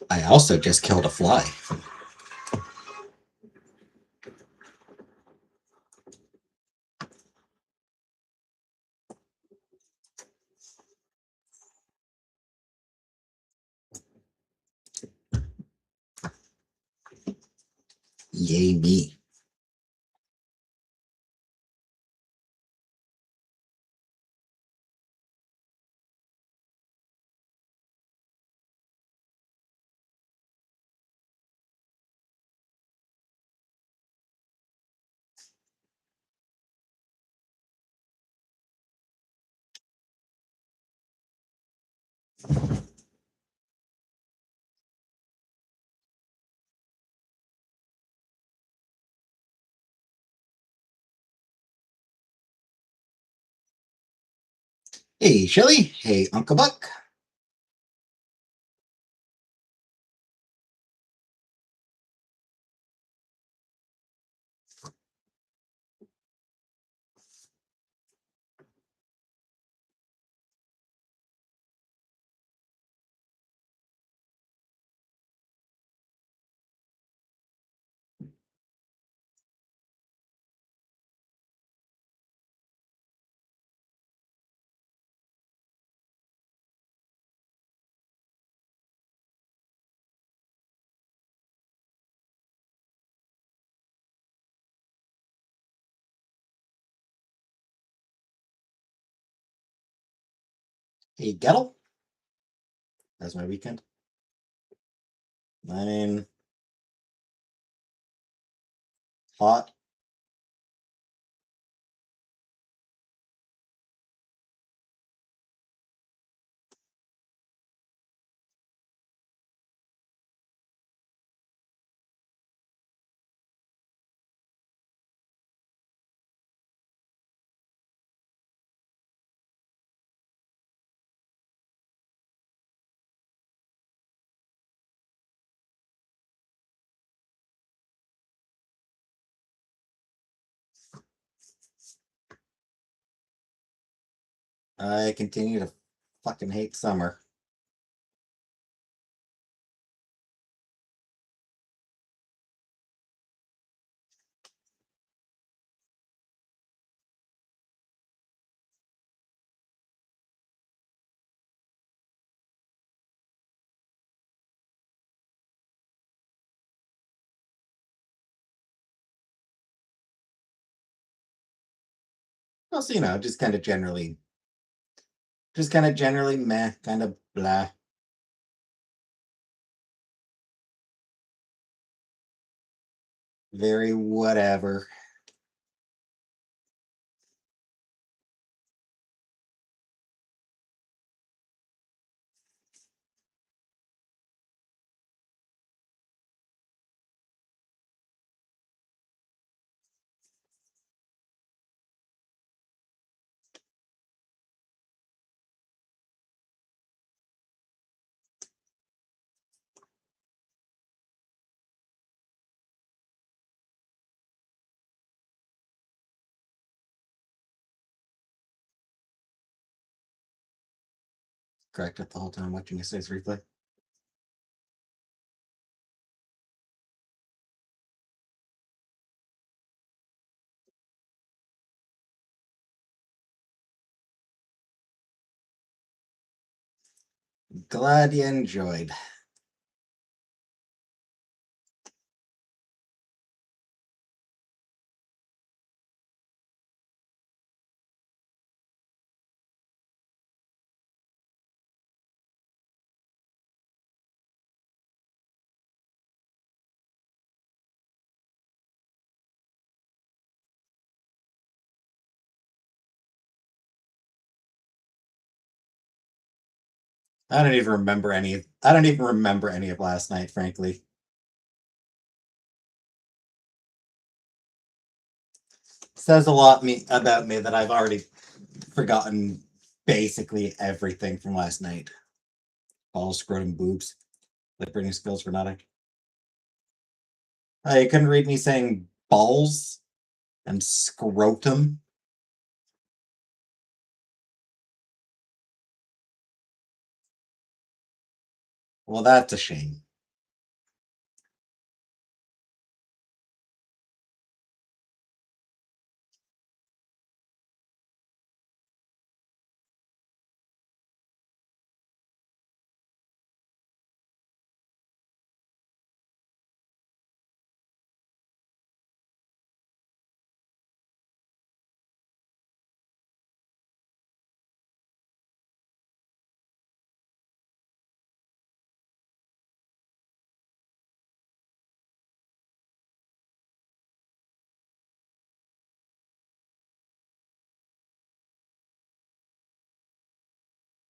I also just killed a fly. Yay me. Hey, Shelly. Hey, Uncle Buck. Hey, Gettle. That's my weekend. I mean, hot. I continue to fucking hate summer. Well, so, just kind of generally meh, kind of blah. Very whatever. Correct it the whole time watching yesterday's replay. Glad you enjoyed. I don't even remember any of last night, frankly. Says a lot about me that I've already forgotten basically everything from last night. Balls, scrotum, boobs. Lip reading skills for nothing. You couldn't read me saying balls and scrotum. Well, that's a shame.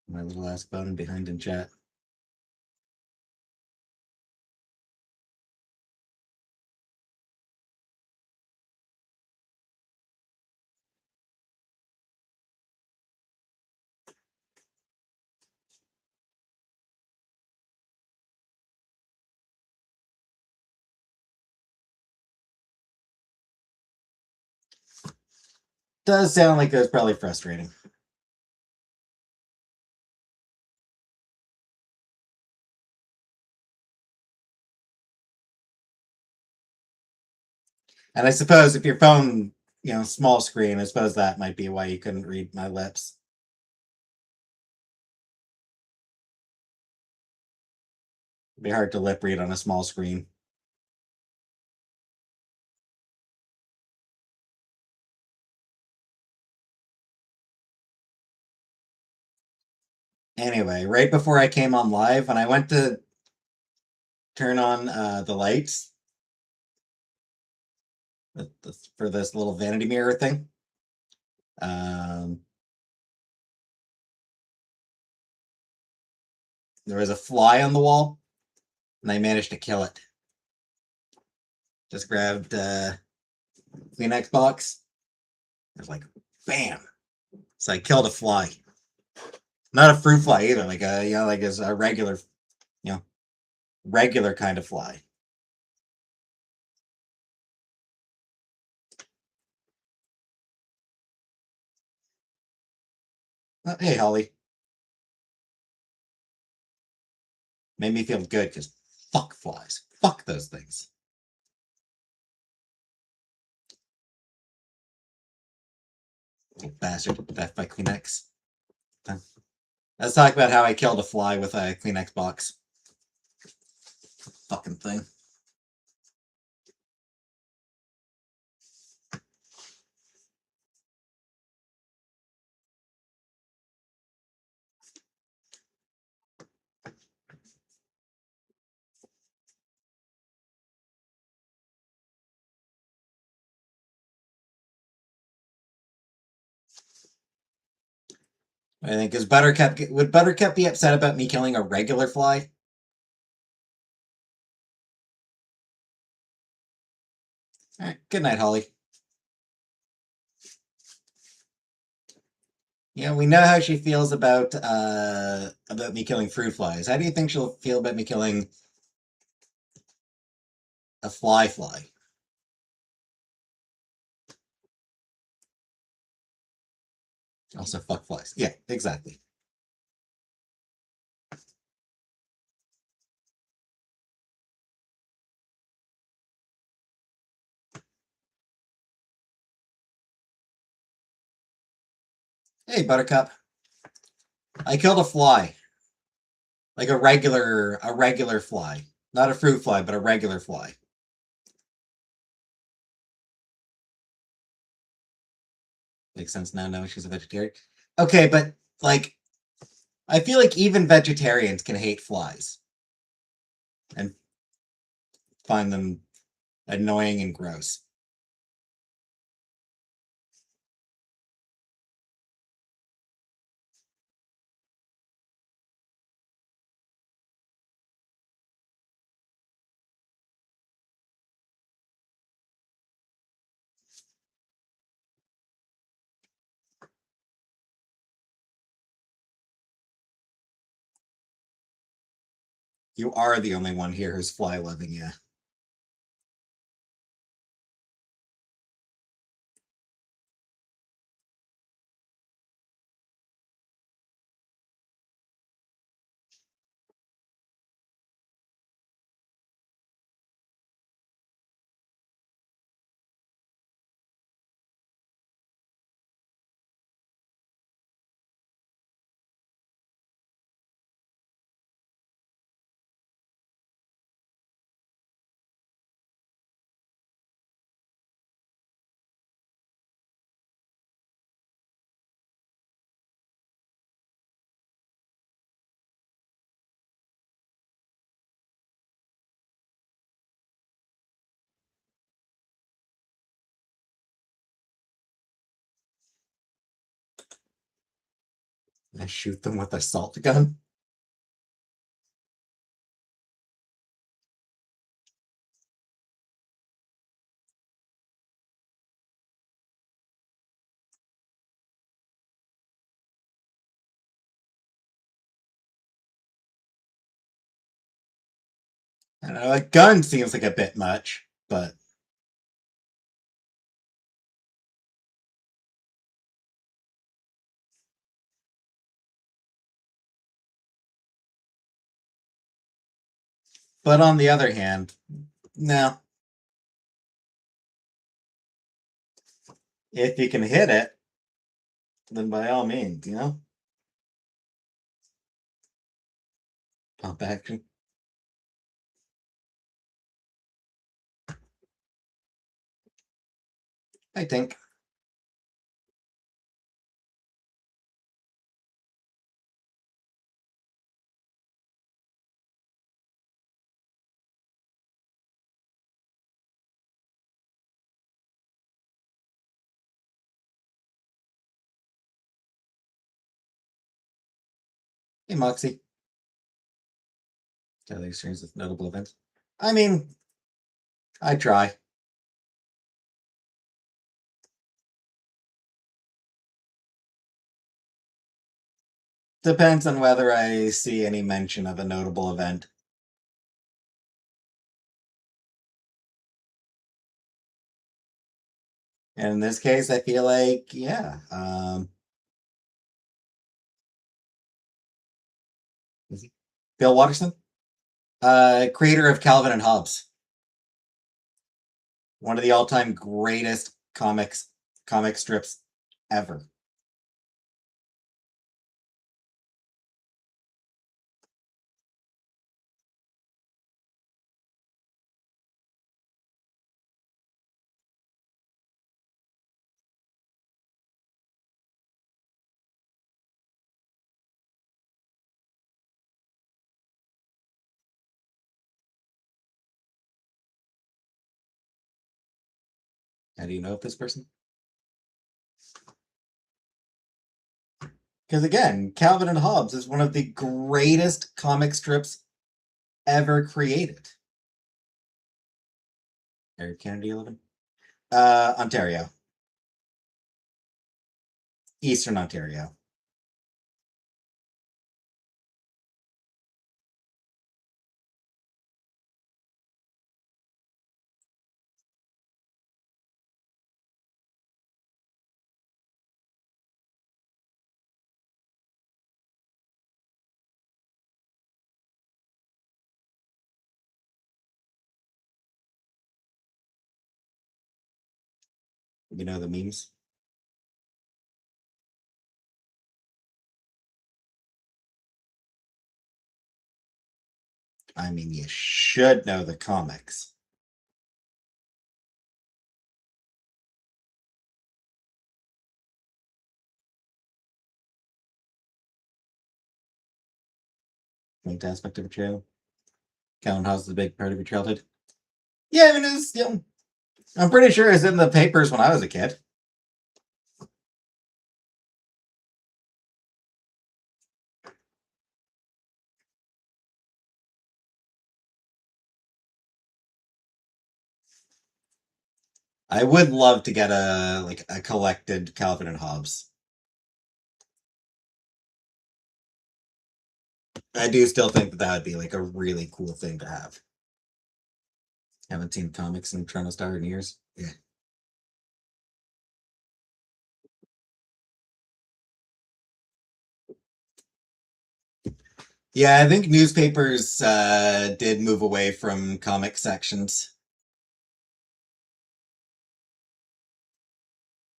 My little ass bone behind in chat. Does sound like it was probably frustrating. And I suppose if your phone, small screen, I suppose that might be why you couldn't read my lips. It'd be hard to lip read on a small screen. Anyway, right before I came on live, when I went to turn on the lights for this little vanity mirror thing, there was a fly on the wall, and I managed to kill it. Just grabbed Kleenex box. I was like, bam! So I killed a fly. Not a fruit fly either, like it's a regular, regular kind of fly. Hey, Holly. Made me feel good because fuck flies. Fuck those things. Little bastard. Death by Kleenex. Let's talk about how I killed a fly with a Kleenex box. Fucking thing. I think would Buttercup be upset about me killing a regular fly? All right, good night, Holly. Yeah, we know how she feels about me killing fruit flies. How do you think she'll feel about me killing a fly? Also, fuck flies. Yeah, exactly. Hey, Buttercup. I killed a fly. Like a regular fly. Not a fruit fly, but a regular fly. Makes sense now knowing she's a vegetarian. Okay, but like I feel like even vegetarians can hate flies and find them annoying and gross. You are the only one here who's fly loving, yeah. I shoot them with a salt gun. I don't know, a gun seems like a bit much, but on the other hand, no. If you can hit it, then by all means, you know? Pump action. I think. Hey, Moxie. Tell the experience with notable events. I mean, I try. Depends on whether I see any mention of a notable event. And in this case, I feel like, yeah. Bill Watterson, creator of Calvin and Hobbes, one of the all-time greatest comic strips ever. How do you know of this person? Because again, Calvin and Hobbes is one of the greatest comic strips ever created. Eric Kennedy 11? Ontario. Eastern Ontario. You know the memes? I mean, you should know the comics. Linked aspect of betrayal. Calvin Hobbes is a big part of your childhood. Yeah, I mean, it's, you know, I'm pretty sure it's in the papers when I was a kid. I would love to get a collected Calvin and Hobbes. I do still think that would be like a really cool thing to have. Haven't seen comics in Toronto Star in years. Yeah. Yeah, I think newspapers did move away from comic sections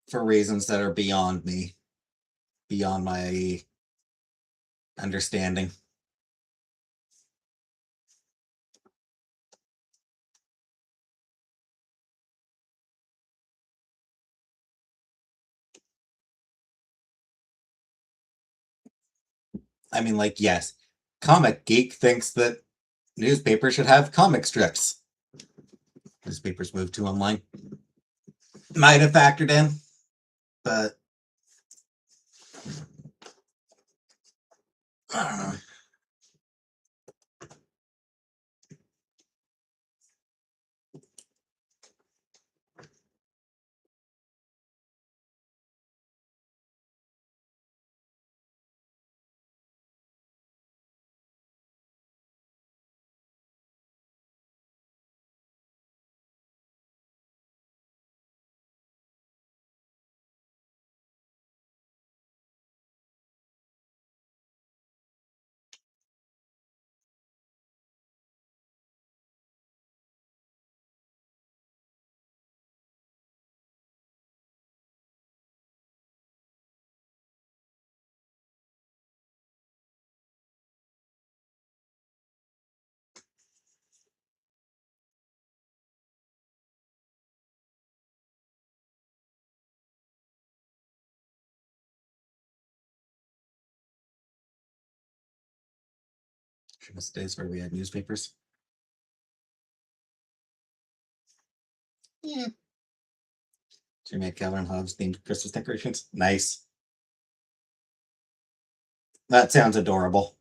for reasons that are beyond me, beyond my understanding. I mean, like, yes, Comic Geek thinks that newspapers should have comic strips. Newspapers moved to online. Might have factored in, but I don't know. Should miss days where we had newspapers. Yeah. She made Calvin Hobbes themed Christmas decorations. Nice. That sounds adorable.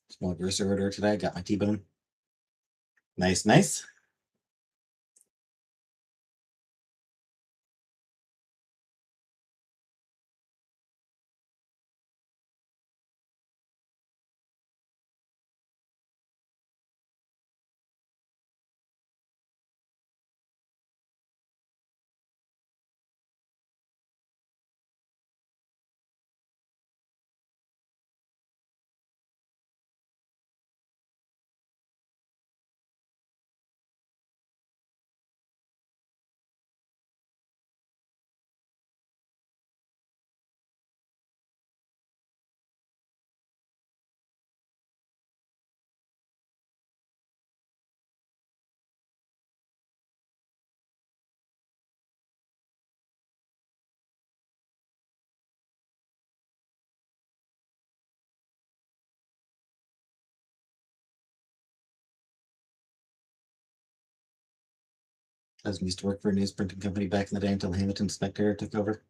Small grocery order today. Got my T-bone. Nice, nice. Husband used to work for a news printing company back in the day until Hamilton Spectator took over.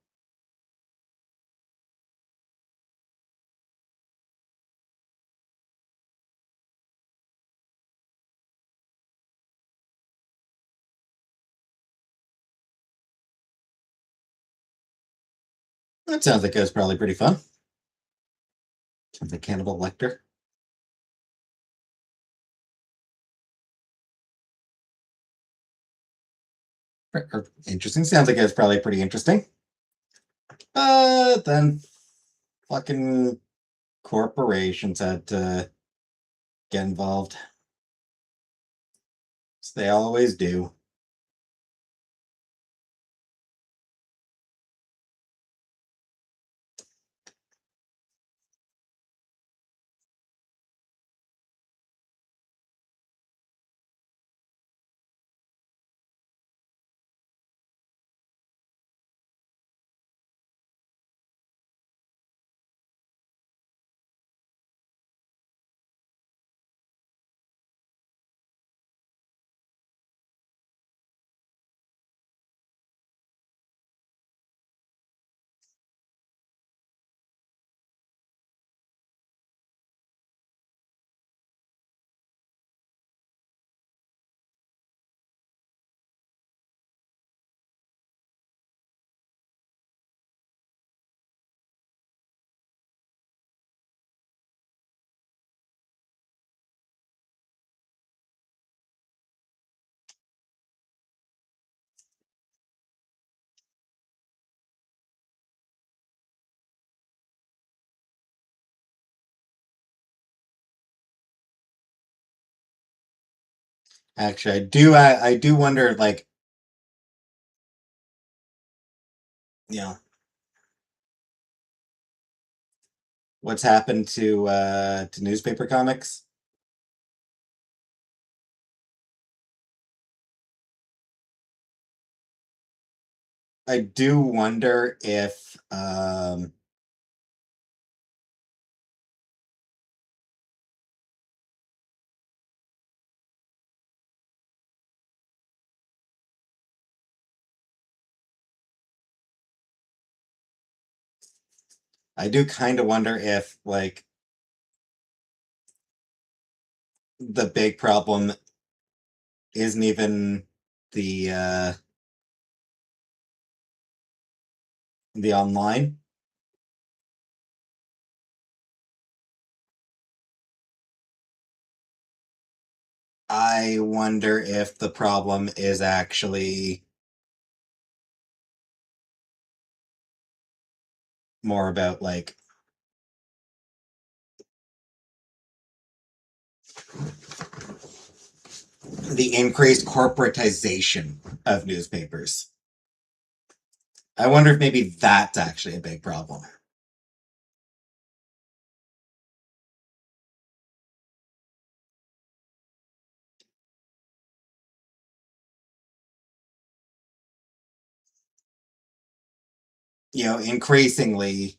That sounds like it was probably pretty fun. The Cannibal Lecter. Interesting. Sounds like it was probably pretty interesting. But then fucking corporations had to get involved. So they always do. Actually, I do wonder, like, you know, what's happened to newspaper comics. I do wonder if I do kind of wonder if, like, the big problem isn't even the the online. I wonder if the problem is actually more about, like, the increased corporatization of newspapers. I wonder if maybe that's actually a big problem. Increasingly,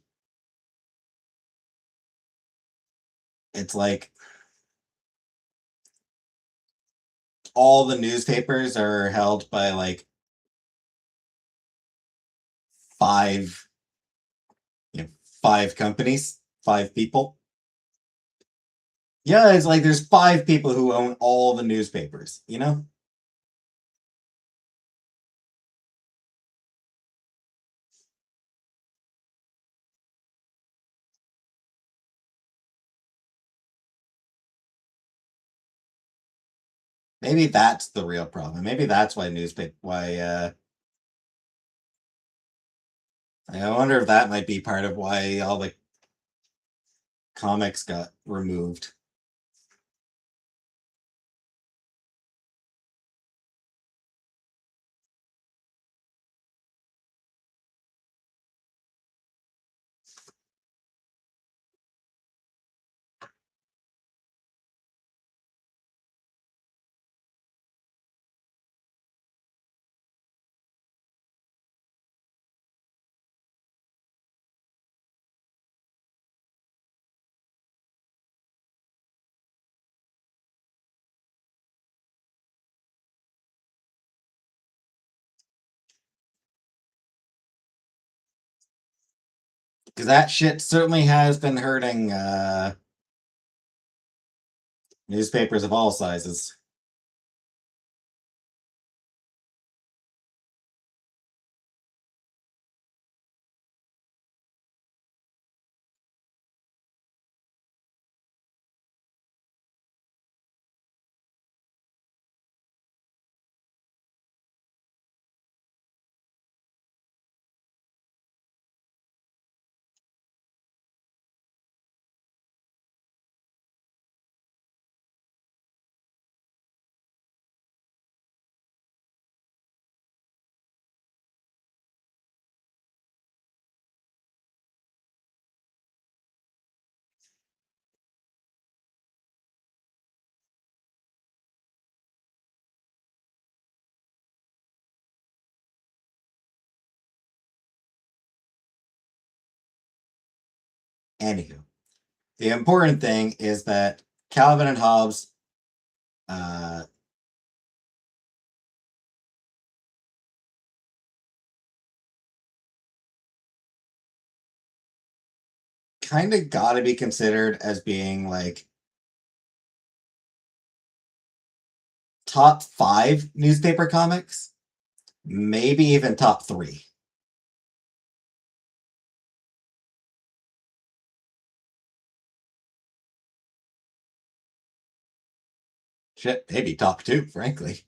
it's like all the newspapers are held by, like, five, you know, five companies, five people. Yeah, it's like there's five people who own all the newspapers. Maybe that's the real problem. Maybe that's why I wonder if that might be part of why all the comics got removed. Because that shit certainly has been hurting newspapers of all sizes. Anywho, the important thing is that Calvin and Hobbes uh, kind of got to be considered as being, like, top five newspaper comics, maybe even top three. Shit, maybe top two, frankly.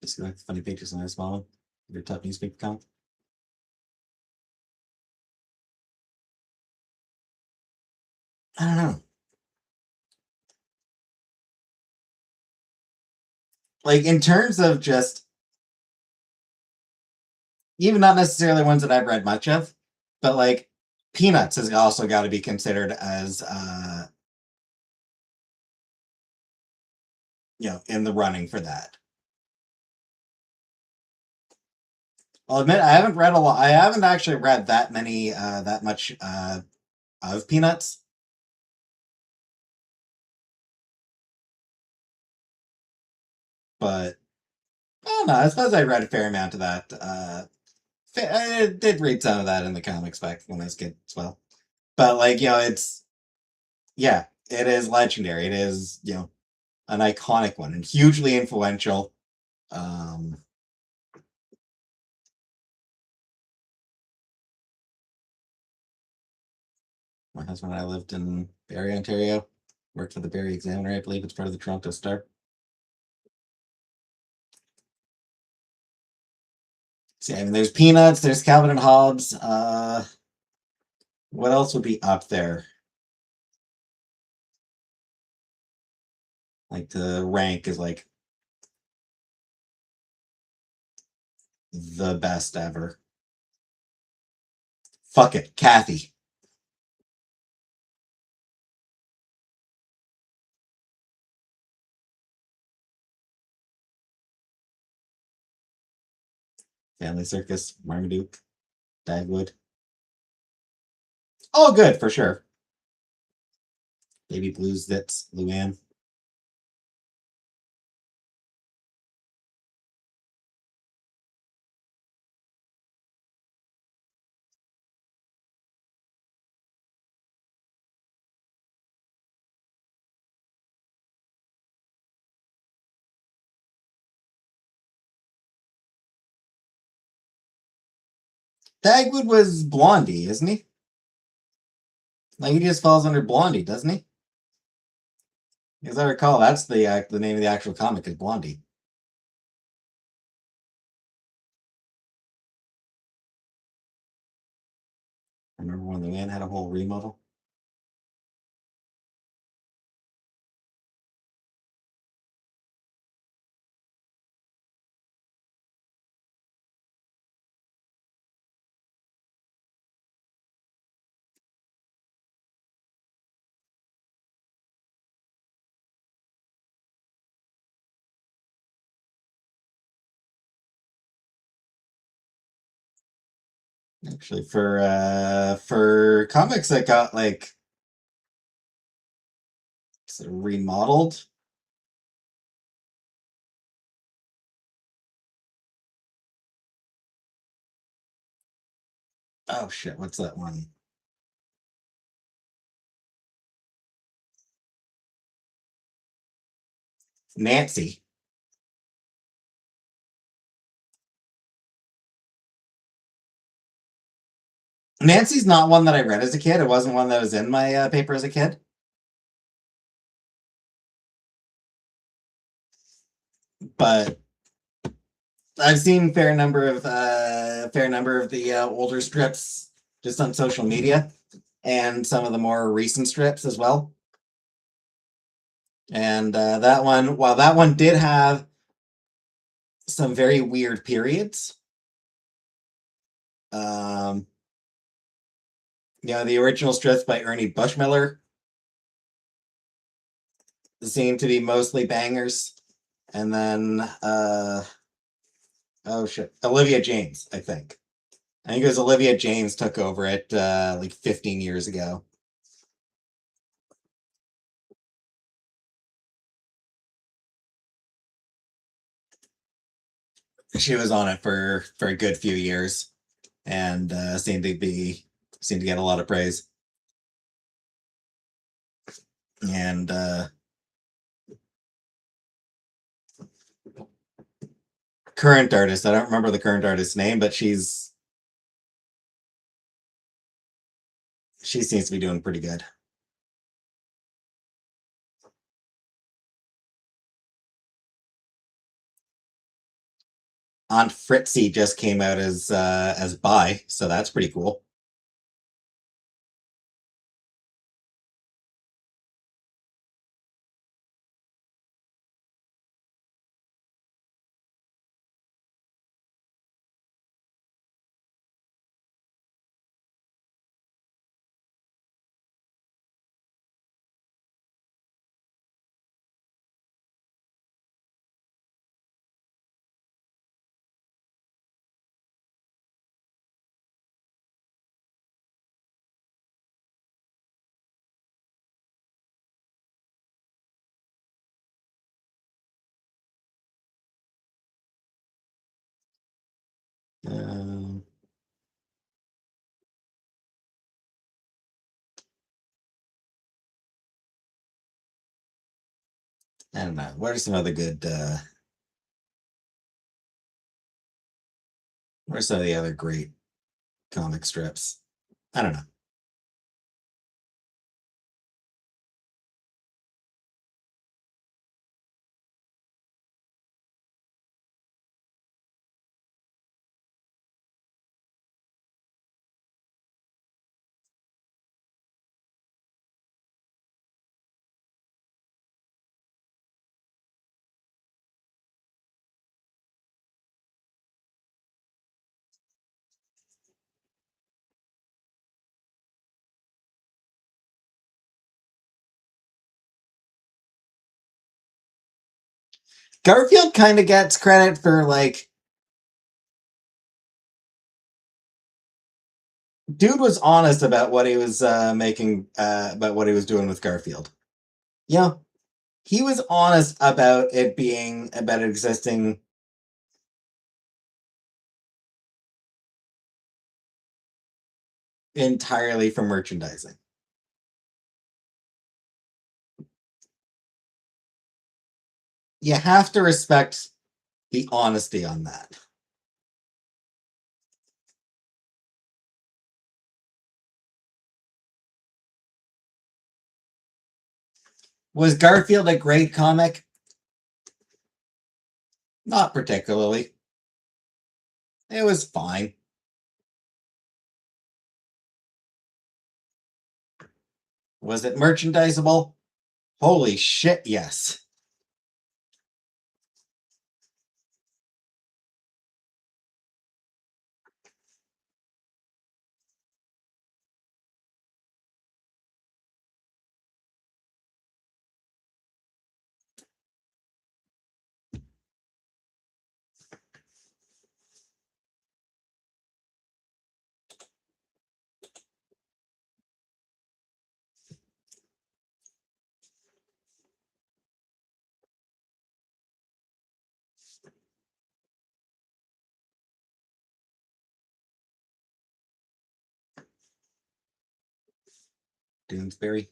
Just like the funny pictures in this small one. Your top newspaper comic. I don't know. Like, in terms of just, even not necessarily ones that I've read much of, but like Peanuts has also got to be considered as in the running for that. I'll admit I haven't read a lot. I haven't actually read that much of Peanuts. But I don't know. I suppose I read a fair amount of that. I did read some of that in the comics back when I was a kid as well. But like, it is legendary. It is, an iconic one and hugely influential. My husband and I lived in Barrie, Ontario. Worked for the Barrie Examiner. I believe it's part of the Toronto Star. So, I mean, there's Peanuts, there's Calvin and Hobbes. What else would be up there? Like the rank is like the best ever. Fuck it, Kathy. Family Circus, Marmaduke, Dagwood. All good for sure. Baby Blues, Zits, Luann. Dagwood was Blondie, isn't he? Like, he just falls under Blondie, doesn't he? As I recall, that's the name of the actual comic is Blondie. I remember when the man had a whole remodel. Actually, for comics that got like sort of remodeled. Oh shit, what's that one? Nancy. Nancy's not one that I read as a kid. It wasn't one that was in my paper as a kid. But I've seen fair number of the older strips just on social media, and some of the more recent strips as well. And that one, while that one did have some very weird periods, the original strips by Ernie Bushmiller seem to be mostly bangers. And then Olivia James, I think it was Olivia James took over it like 15 years ago. She was on it for a good few years, and seemed to get a lot of praise. And current artist, I don't remember the current artist's name, but she seems to be doing pretty good. Aunt Fritzy just came out as bi, so that's pretty cool. Um, I don't know. What are some other good? What are some of the other great comic strips? I don't know. Garfield kind of gets credit for like, dude was honest about what he was making, about what he was doing with Garfield. Yeah, he was honest about it existing entirely for merchandising. You have to respect the honesty on that. Was Garfield a great comic? Not particularly. It was fine. Was it merchandisable? Holy shit, yes. Doonesbury.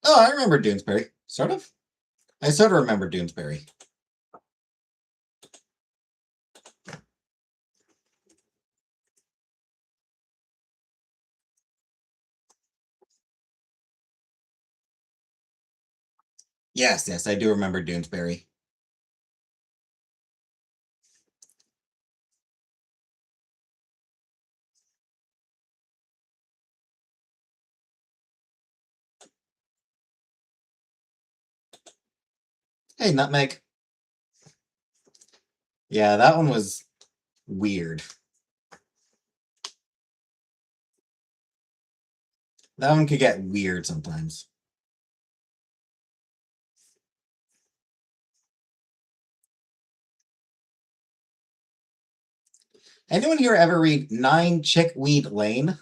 Oh, I remember Doonesbury. Sort of. I sort of remember Doonesbury. Yes, yes, I do remember Doonesbury. Hey, Nutmeg. Yeah, that one was weird. That one could get weird sometimes. Anyone here ever read 9 Chickweed Lane?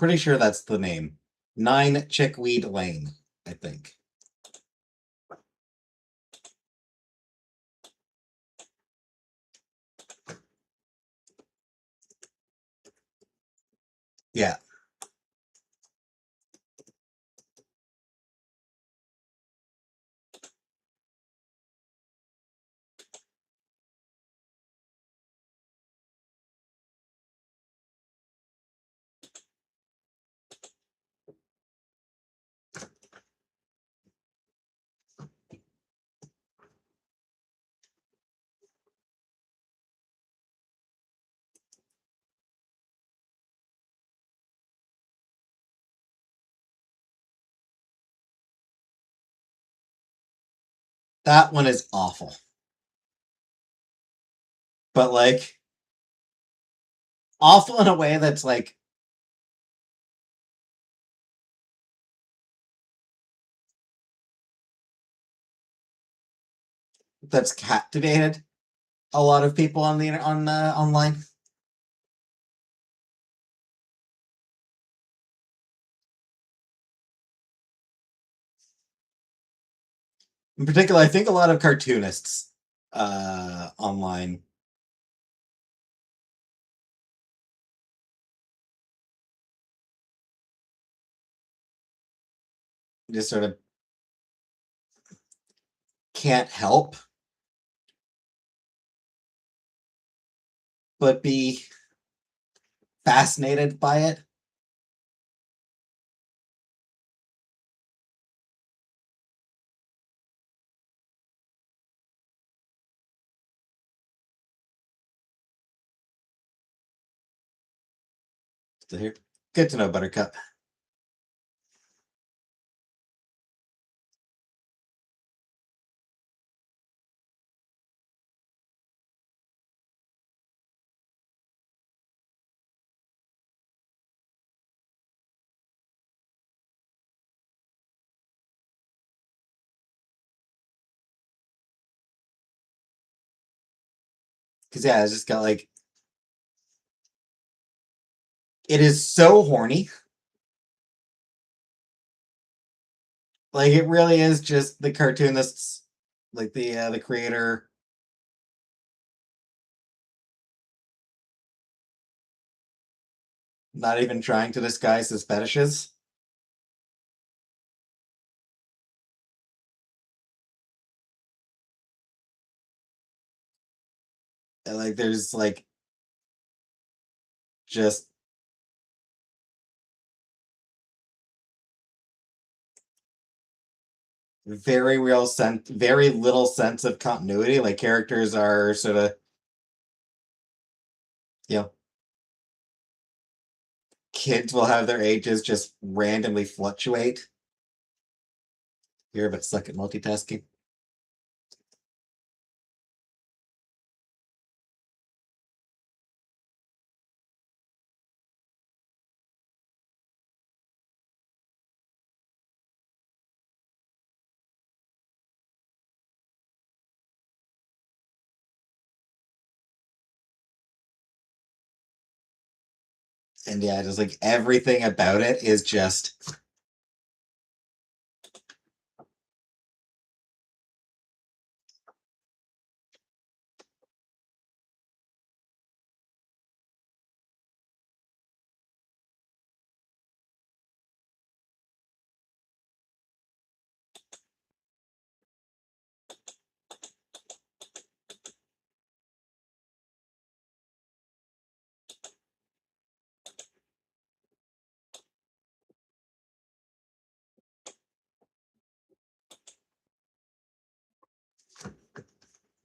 Pretty sure that's the name. 9 Chickweed Lane, I think. Yeah. That one is awful. But like awful in a way that's like that's captivated a lot of people on the online. In particular, I think a lot of cartoonists online just sort of can't help but be fascinated by it. So here, good to know, Buttercup. Because yeah, it's just got like it is so horny. Like it really is just the cartoonists, like the creator. Not even trying to disguise his fetishes. And, like there's like just very little sense of continuity. Like characters are sort of, you know, kids will have their ages just randomly fluctuate. You're but suck at multitasking. And yeah, just like everything about it is just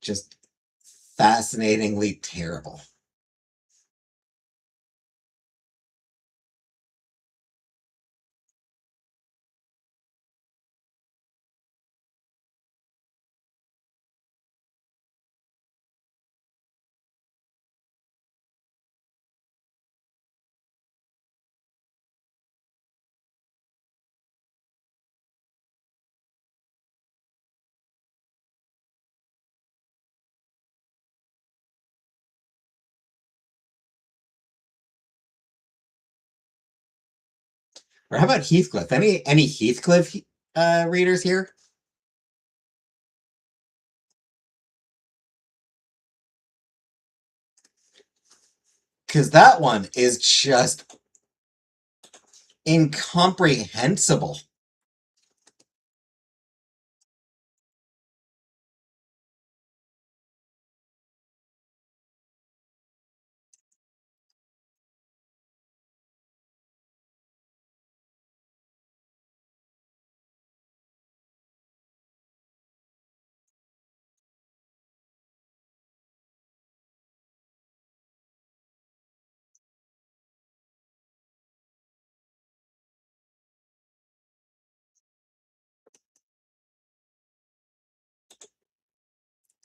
just fascinatingly terrible. Or how about Heathcliff? Any Heathcliff readers here? Because that one is just incomprehensible.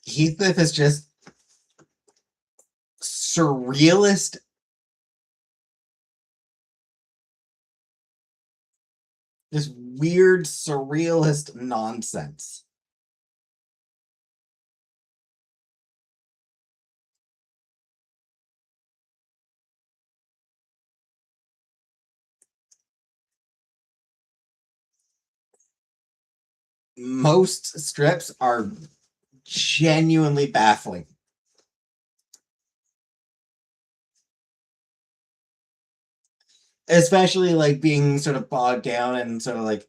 Heathcliff is just surrealist. This weird surrealist nonsense. Most strips are genuinely baffling. Especially like being sort of bogged down and sort of like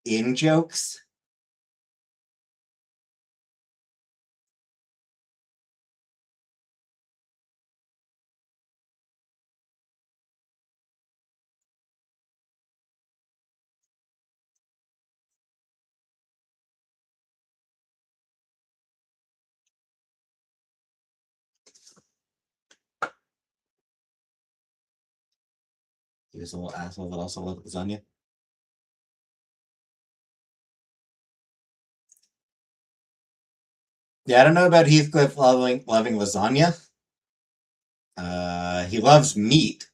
in jokes. He was a little asshole that also loved lasagna. Yeah, I don't know about Heathcliff loving lasagna. He loves meat.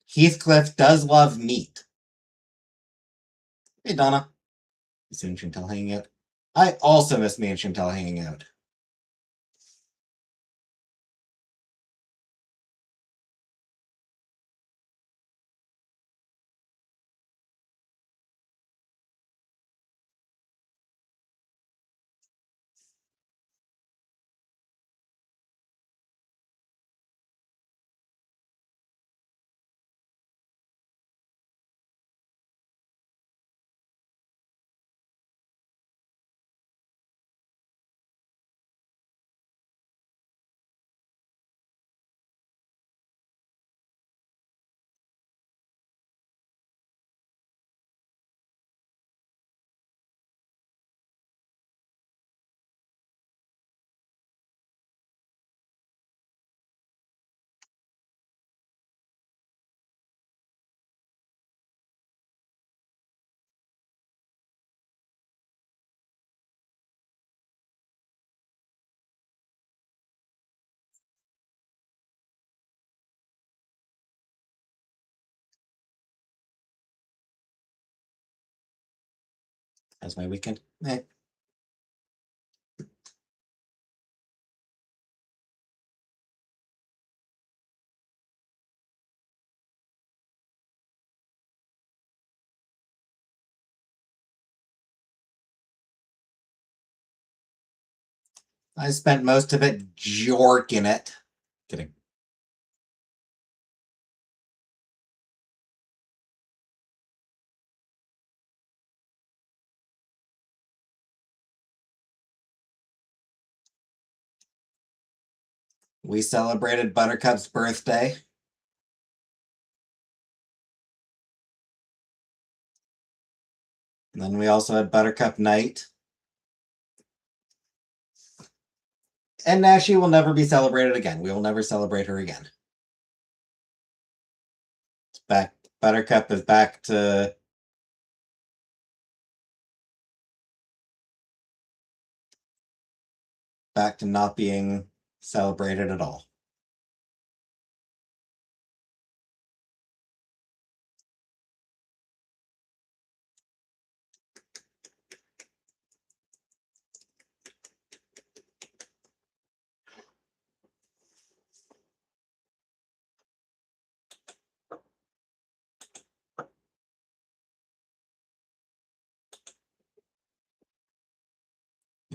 Heathcliff does love meat. Hey, Donna. Miss me and Chantel hanging out. I also miss me and Chantel hanging out. How's my weekend? Eh. I spent most of it jorking it. Kidding. We celebrated Buttercup's birthday. And then we also had Buttercup night. And now she will never be celebrated again. We will never celebrate her again. It's back. Buttercup is back to not being celebrated at all.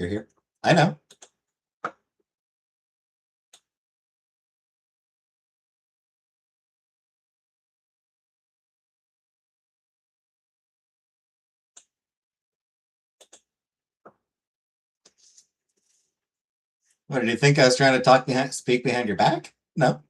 You're here. I know. What, did you think I was trying to speak behind your back? No.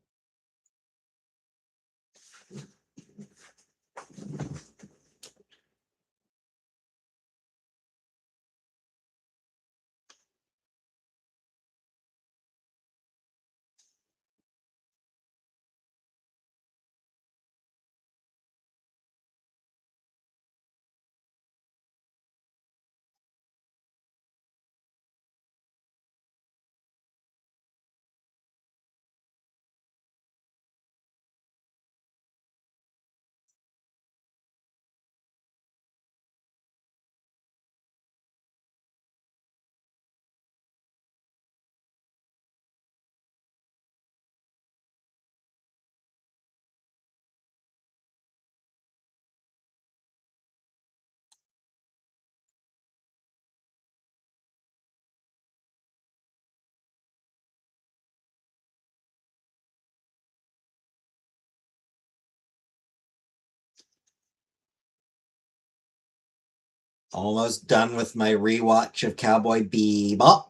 Almost done with my rewatch of Cowboy Bebop.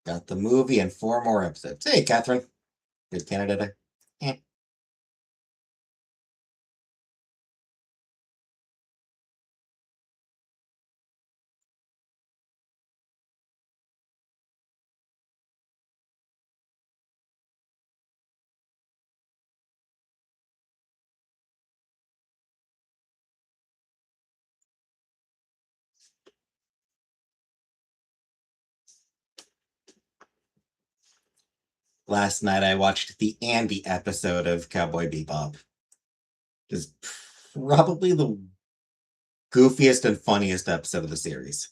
Got the movie and 4 more episodes. Hey, Catherine. Good Canada Day. Eh. Last night I watched the Andy episode of Cowboy Bebop. It's probably the goofiest and funniest episode of the series.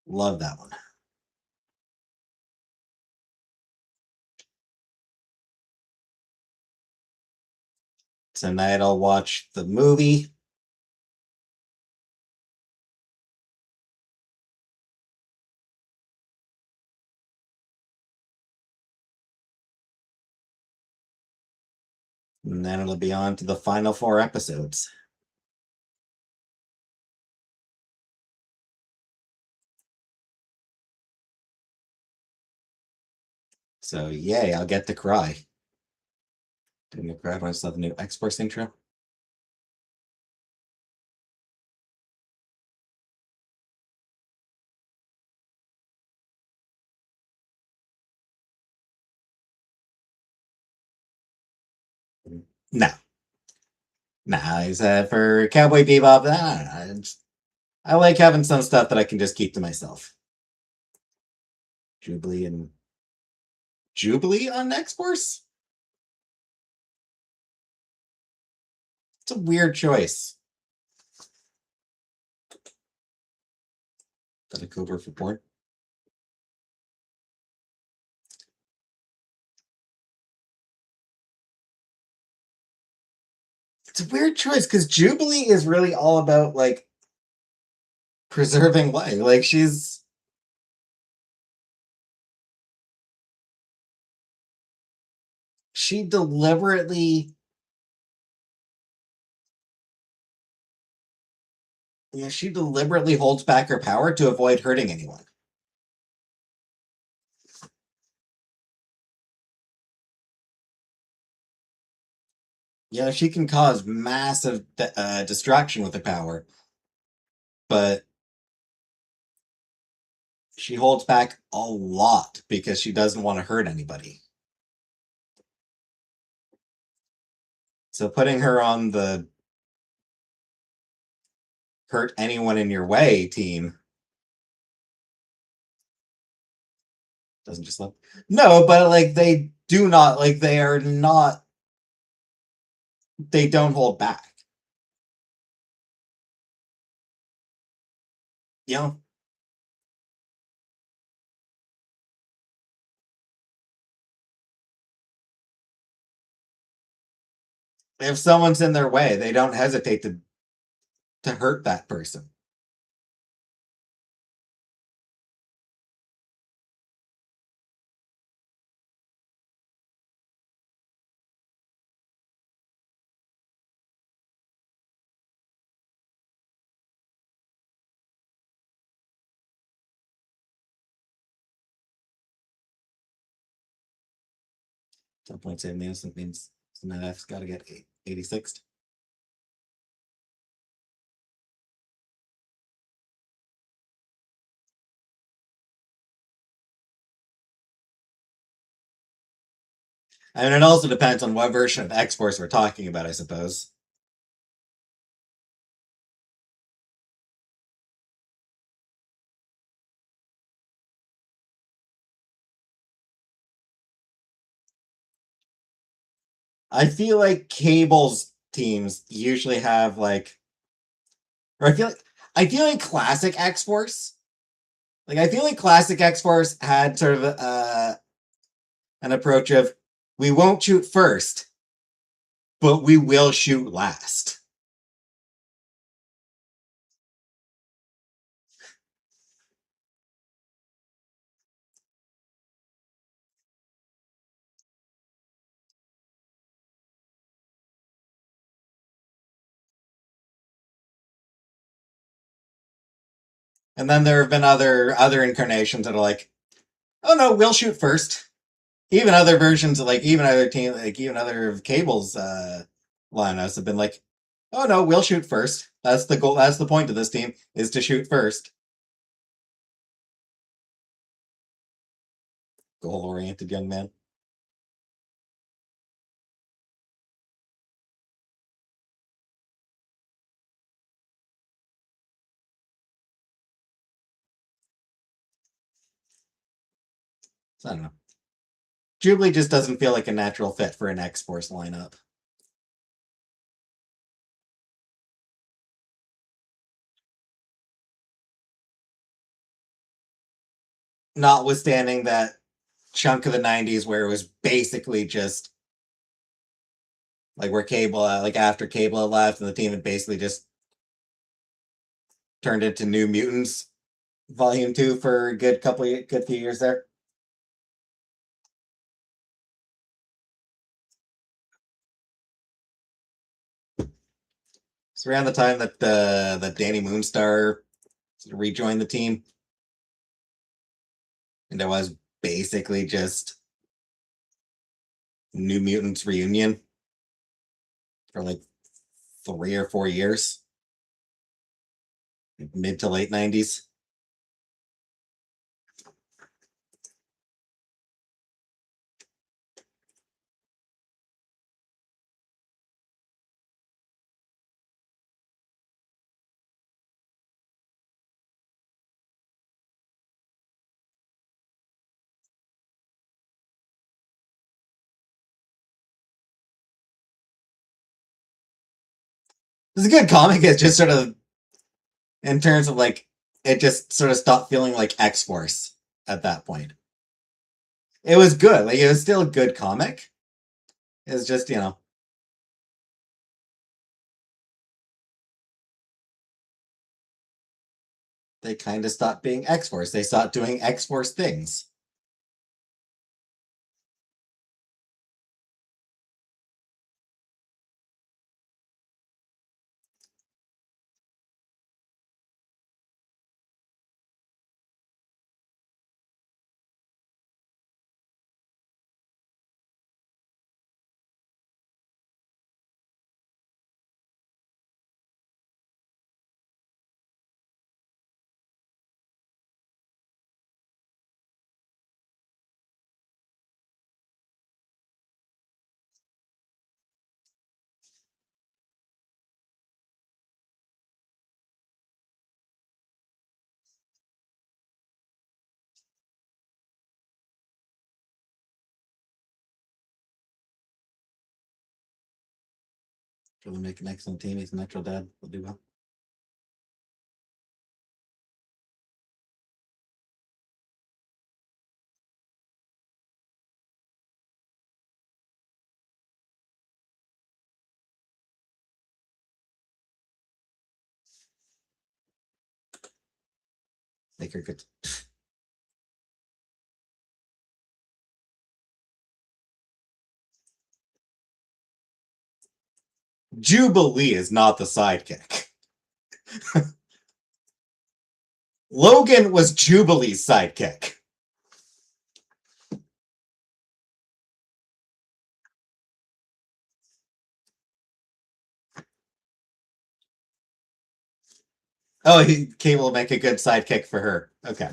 Love that one. Tonight I'll watch the movie. And then it'll be on to the final 4 episodes. So yay, I'll get to cry. Didn't you cry when I saw the new X-Force intro? No. Nah, I said for Cowboy Bebop, I like having some stuff that I can just keep to myself. Jubilee on X-Force? It's a weird choice. Got a Cobra for porn? It's a weird choice because Jubilee is really all about like preserving life. Like she deliberately she deliberately holds back her power to avoid hurting anyone. She can cause massive distraction with her power, but she holds back a lot because she doesn't want to hurt anybody. So putting her on the hurt anyone in your way team doesn't just look. No, but like they do not, like, they are not, they don't hold back. You know? If someone's in their way, they don't hesitate to hurt that person. Some point save means that means I've got to get 86. I mean, it also depends on what version of X-Force we're talking about, I suppose. I feel like Cable's teams usually have like, or I feel like classic X-Force. Like I feel like classic X-Force had sort of an approach of we won't shoot first, but we will shoot last. And then there have been other incarnations that are like, oh no, we'll shoot first. Even other versions of like even other team like even other of Cable's lineups have been like, oh no, we'll shoot first. That's the goal. That's the point of this team is to shoot first. Goal oriented young man. So I don't know. Jubilee just doesn't feel like a natural fit for an X-Force lineup. Notwithstanding that chunk of the 90s where it was basically just like where Cable, like after Cable had left and the team had basically just turned into New Mutants Volume 2 for a good few years there. It's around the time that Danny Moonstar rejoined the team. And it was basically just New Mutants reunion for like 3 or 4 years. Mid to late 90s. It's a good comic. It's just sort of in terms of like it just sort of stopped feeling like X-Force at that point. It was good. Like it was still a good comic. It's just, they kind of stopped being X-Force. They stopped doing X-Force things. Sure, they'll make an excellent team. He's a natural dad. They'll do well. Make her good. Jubilee is not the sidekick. Logan was Jubilee's sidekick. Oh, Cable will make a good sidekick for her. Okay.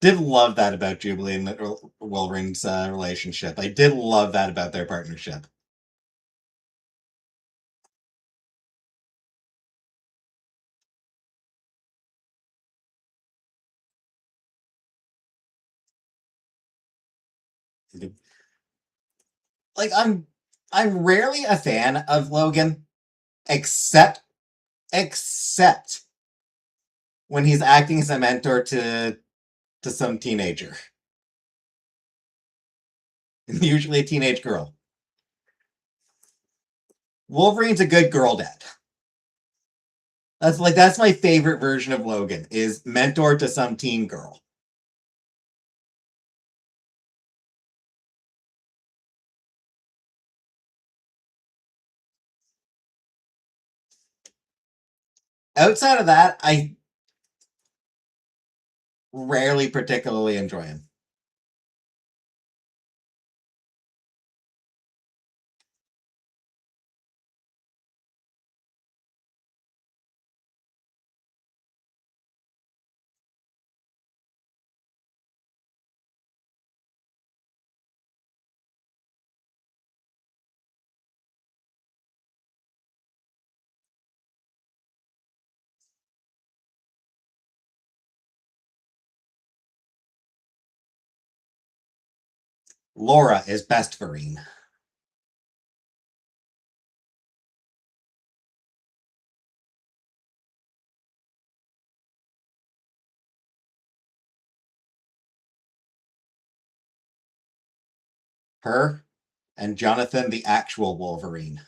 Did love that about Jubilee and Wolverine's relationship. I did love that about their partnership. Like I'm rarely a fan of Logan, except when he's acting as a mentor to some teenager. Usually a teenage girl. Wolverine's a good girl dad. That's my favorite version of Logan, is mentor to some teen girl. Outside of that, I rarely particularly enjoy him. Laura is best Vereen. Her and Jonathan, the actual Wolverine.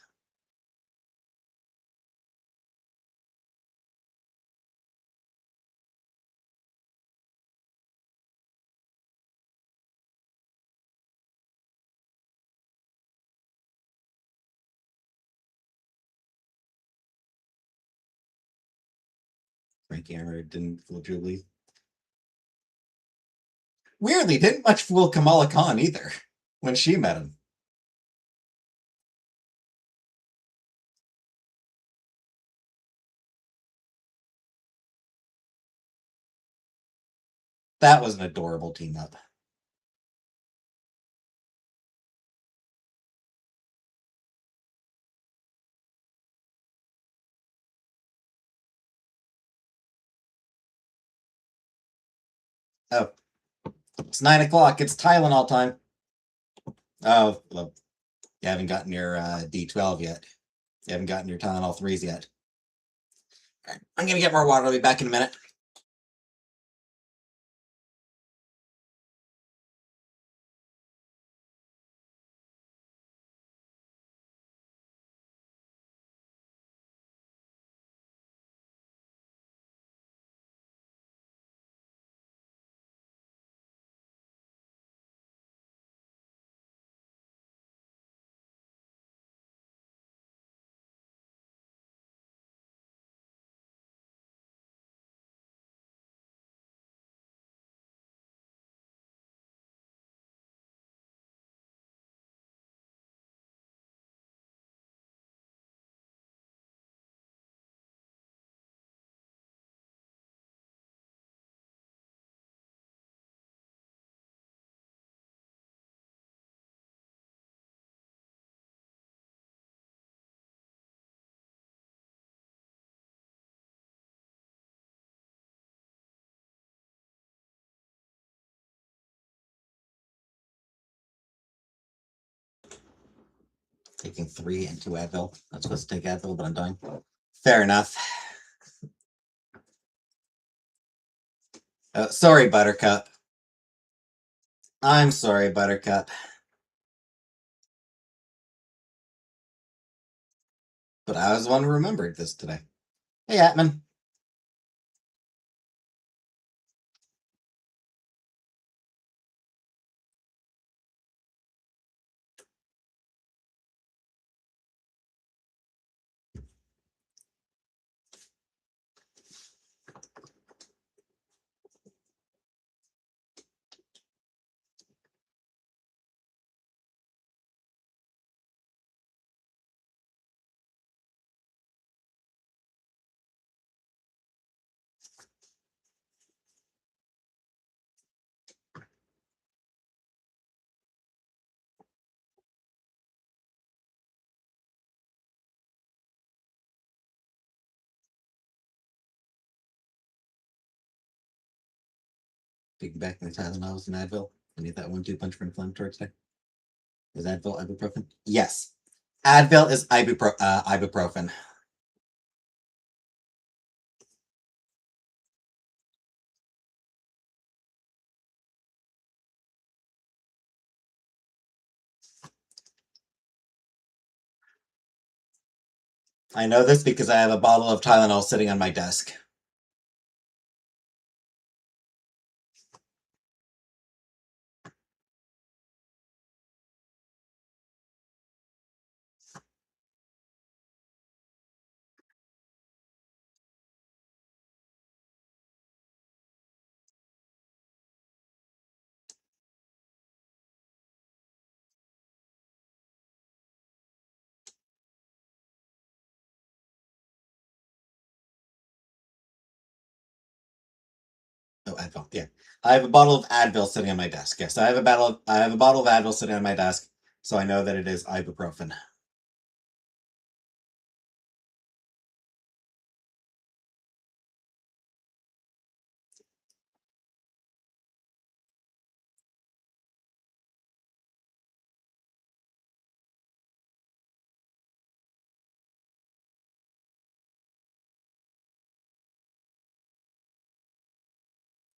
Frank Hammer didn't fool Jubilee. Weirdly, didn't much fool Kamala Khan either when she met him. That was an adorable team up. Oh, it's 9 o'clock. It's Tylenol time. Oh, well, you haven't gotten your D12 yet. You haven't gotten your Tylenol 3s yet. Right, I'm going to get more water. I'll be back in a minute. Taking 3 and 2 Advil. I'm supposed to take Advil, but I'm dying. Fair enough. Sorry, Buttercup. I'm sorry, Buttercup. But I was the one who remembered this today. Hey, Atman. Taking back my Tylenols and Advil. I need that 1-2 punch for inflammatory today. Is Advil ibuprofen? Yes. Advil is ibuprofen. I know this because I have a bottle of Tylenol sitting on my desk. Oh, Advil. Yeah, I have a bottle of Advil sitting on my desk. Yes, I have a bottle of Advil sitting on my desk, so I know that it is ibuprofen.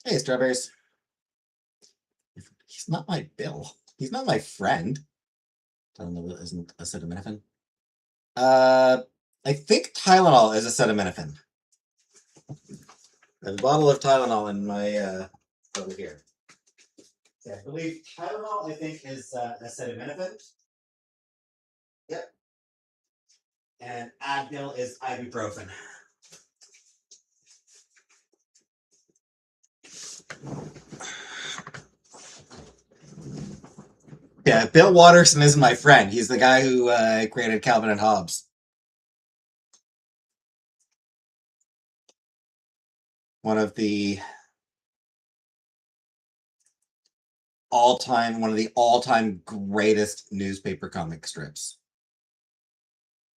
Hey, strawberries. He's not my Bill. He's not my friend. Tylenol isn't acetaminophen. I think Tylenol is acetaminophen. I have a bottle of Tylenol in my over here. Yeah, I believe Tylenol, I think, is acetaminophen. Yep. And Advil is ibuprofen. Yeah, Bill Watterson isn't my friend. He's the guy who created Calvin and Hobbes. One of the all-time greatest newspaper comic strips.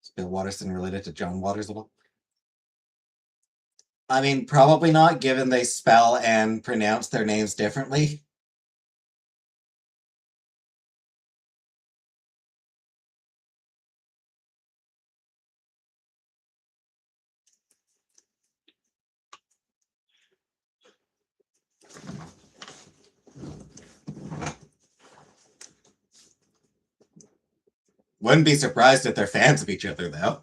Is Bill Watterson related to John Waters at all? I mean, probably not, given they spell and pronounce their names differently. Wouldn't be surprised if they're fans of each other, though.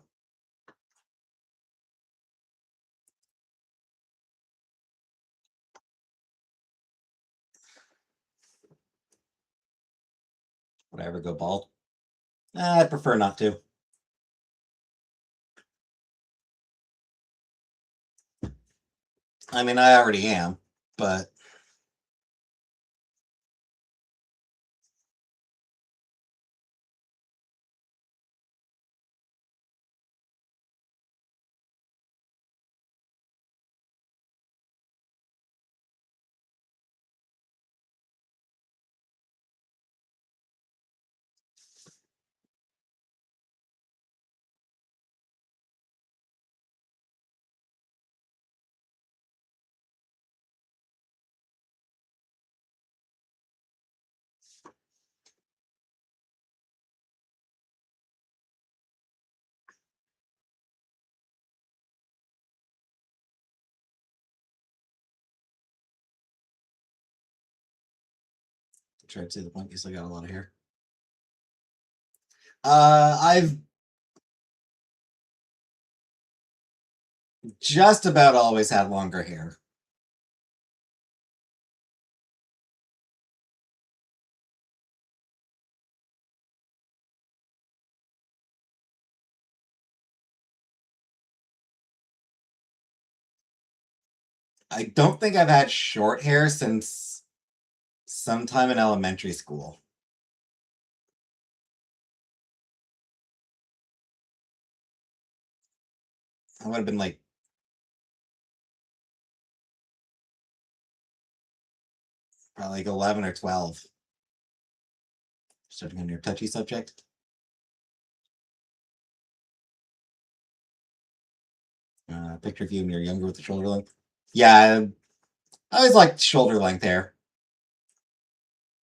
Would I ever go bald? I prefer not to. I mean, I already am, but Try to say the point. You still got a lot of hair. I've just about always had longer hair. I don't think I've had short hair since sometime in elementary school. I would have been like probably like 11 or 12. Starting on your touchy subject. Picture of you when you're younger with the shoulder length. Yeah, I always liked shoulder length hair.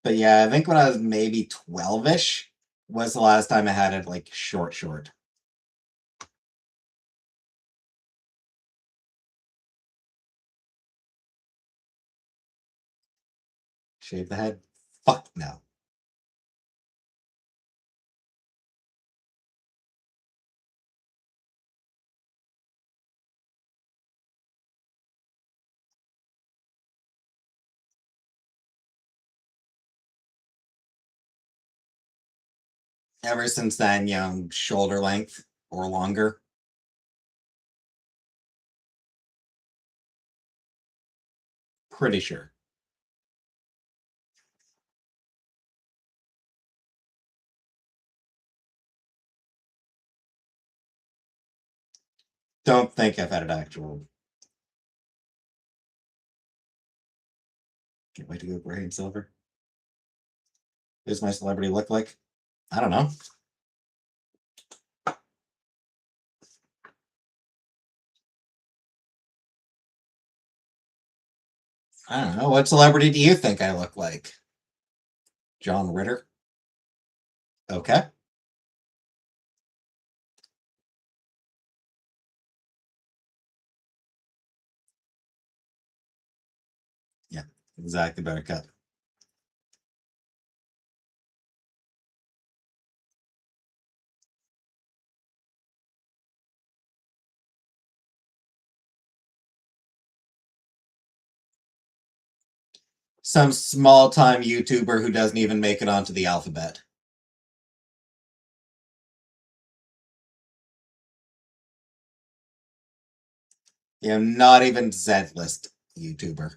But yeah, I think when I was maybe 12-ish was the last time I had it like short. Shave the head? Fuck no. Ever since then, shoulder length or longer. Pretty sure. Don't think I've had an actual. Can't wait to go gray and silver. What does my celebrity look like? I don't know. I don't know. What celebrity do you think I look like? John Ritter? Okay. Yeah, exactly. Better cut. Some small time YouTuber who doesn't even make it onto the alphabet. Not even Z-list YouTuber.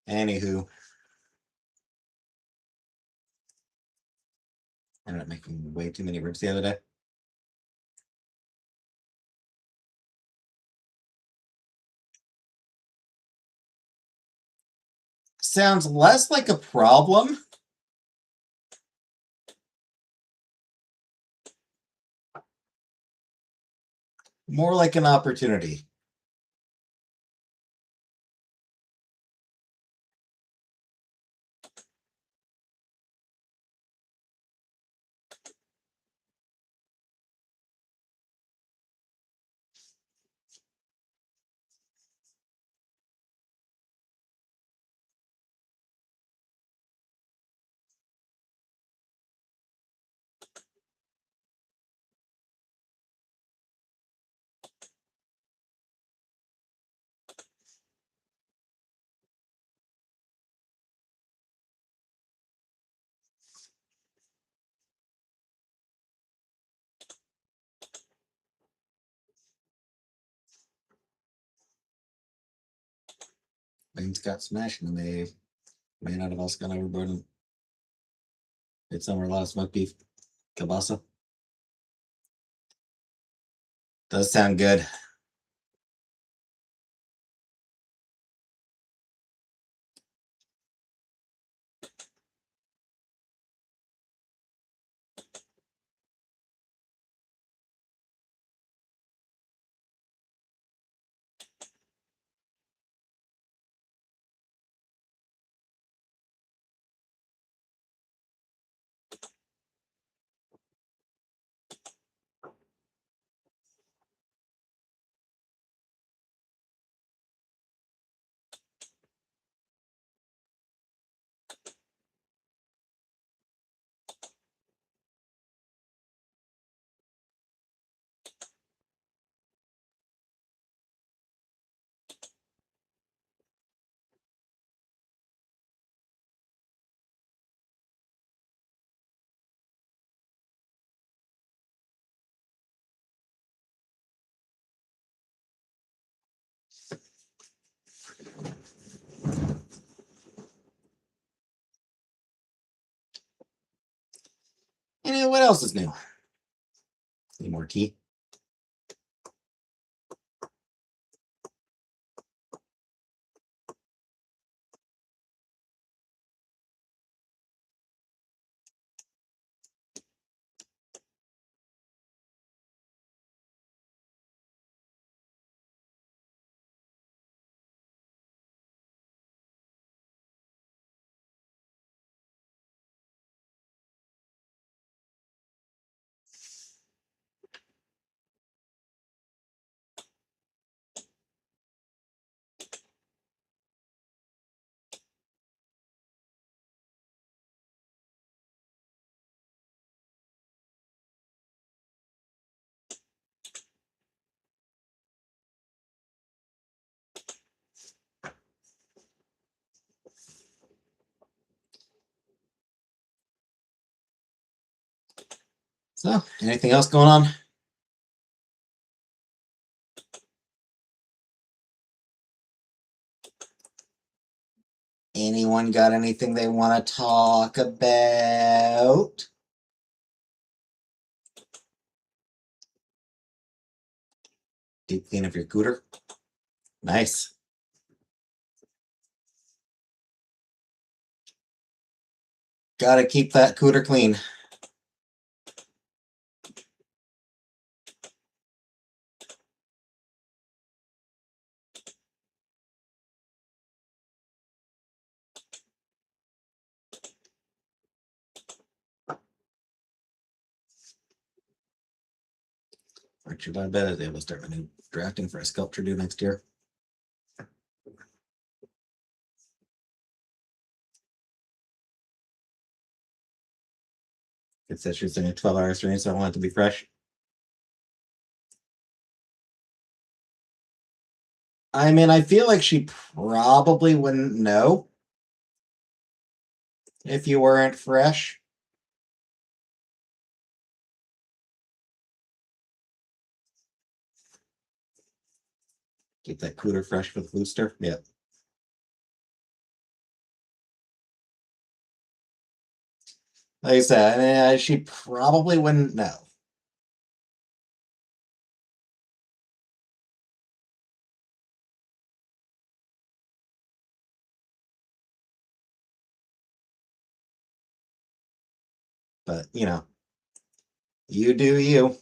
Anywho. I ended up making way too many ribs the other day. Sounds less like a problem. More like an opportunity. Lanes got smashed and they ran out of us got overboard and it's somewhere a lot of smoked beef. Kielbasa. Does sound good. Anyway, what else is new? Any more tea? So, anything else going on? Anyone got anything they want to talk about? Deep clean of your cooter. Nice. Gotta keep that cooter clean. Aren't you glad I was able to start my new drafting for a sculpture due next year? It says she's doing a 12-hour stream, so I want it to be fresh. I mean, I feel like she probably wouldn't know if you weren't fresh. Keep that cooler fresh for the booster. Yeah. Like I said, she probably wouldn't know. But, you know, you do you.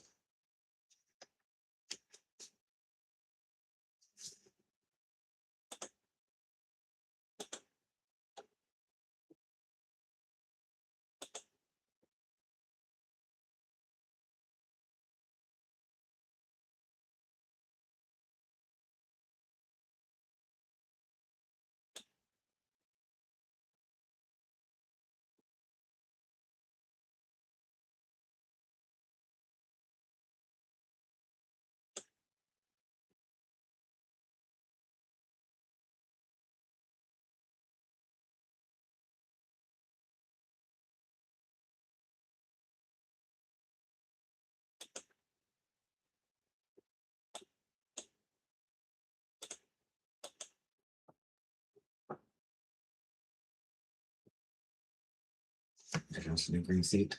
There's a new green seat.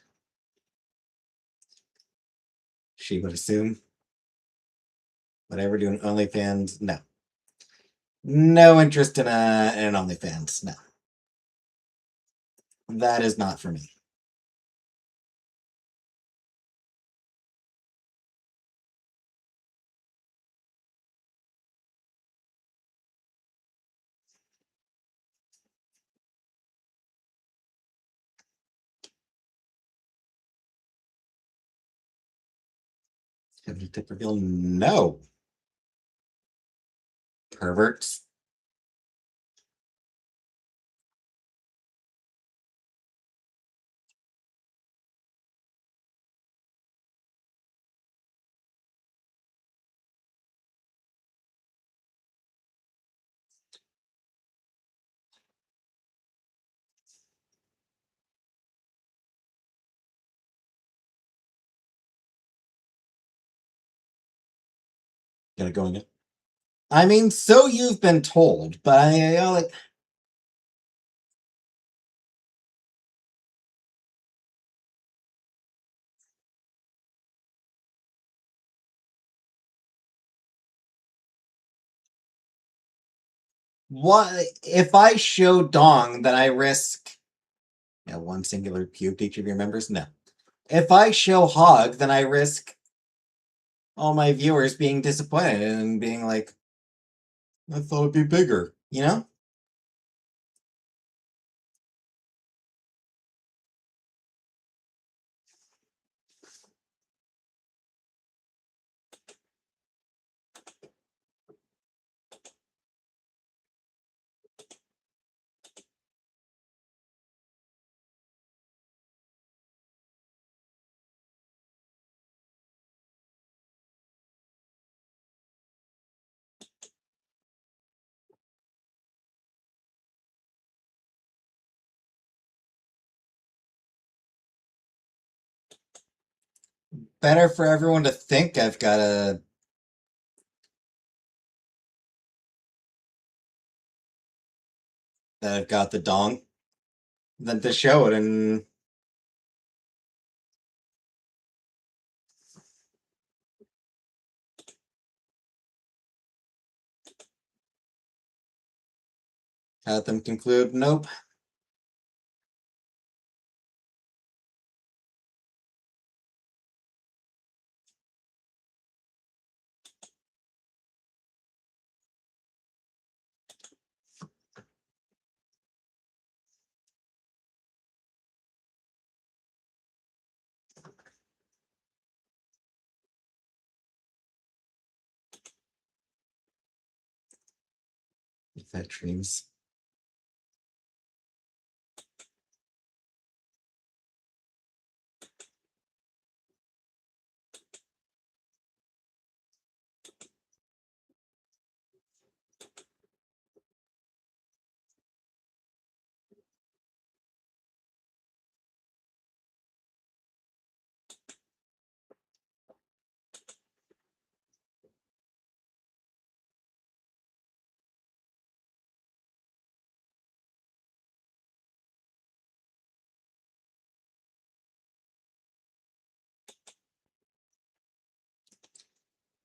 She would assume. Whatever, doing OnlyFans? No. No interest in an OnlyFans. No. That is not for me. Have you tip reveal? No. Perverts. Gonna go in it. I mean, so you've been told, but I like. What if I show dong, then I risk one singular puke each of your members? No. If I show hog, then I risk all my viewers being disappointed and being like, I thought it'd be bigger, you know? Better for everyone to think I've got that I've got the dong than to show it and have them conclude, nope. If that dreams.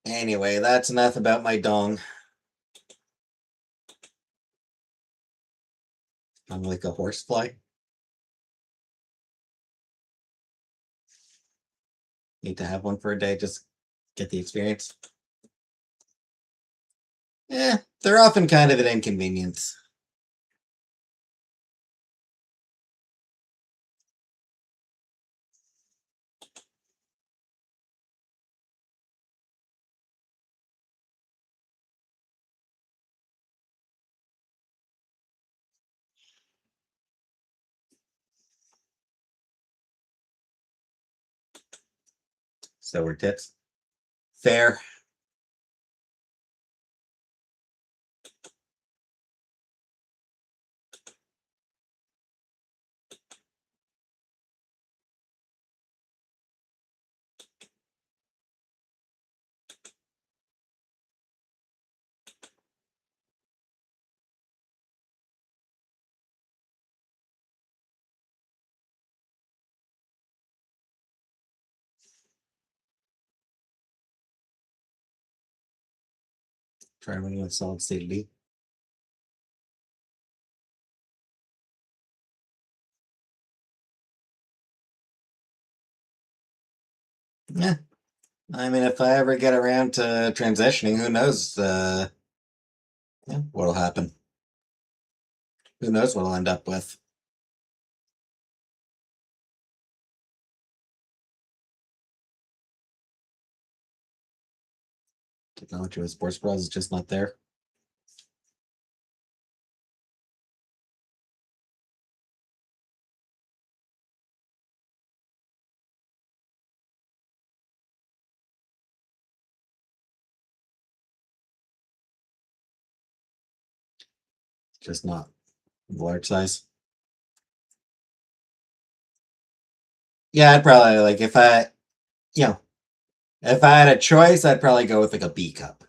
Anyway, that's enough about my dong. I'm like a horsefly. Need to have one for a day, just get the experience. They're often kind of an inconvenience. So we're tits. Fair. Try running with solid state D. Yeah. I mean, if I ever get around to transitioning, who knows yeah, what'll happen. Who knows what I'll end up with. Technology with sports bras is just not there. Just not the large size. Yeah, I'd probably like if I had a choice, I'd probably go with like a B cup.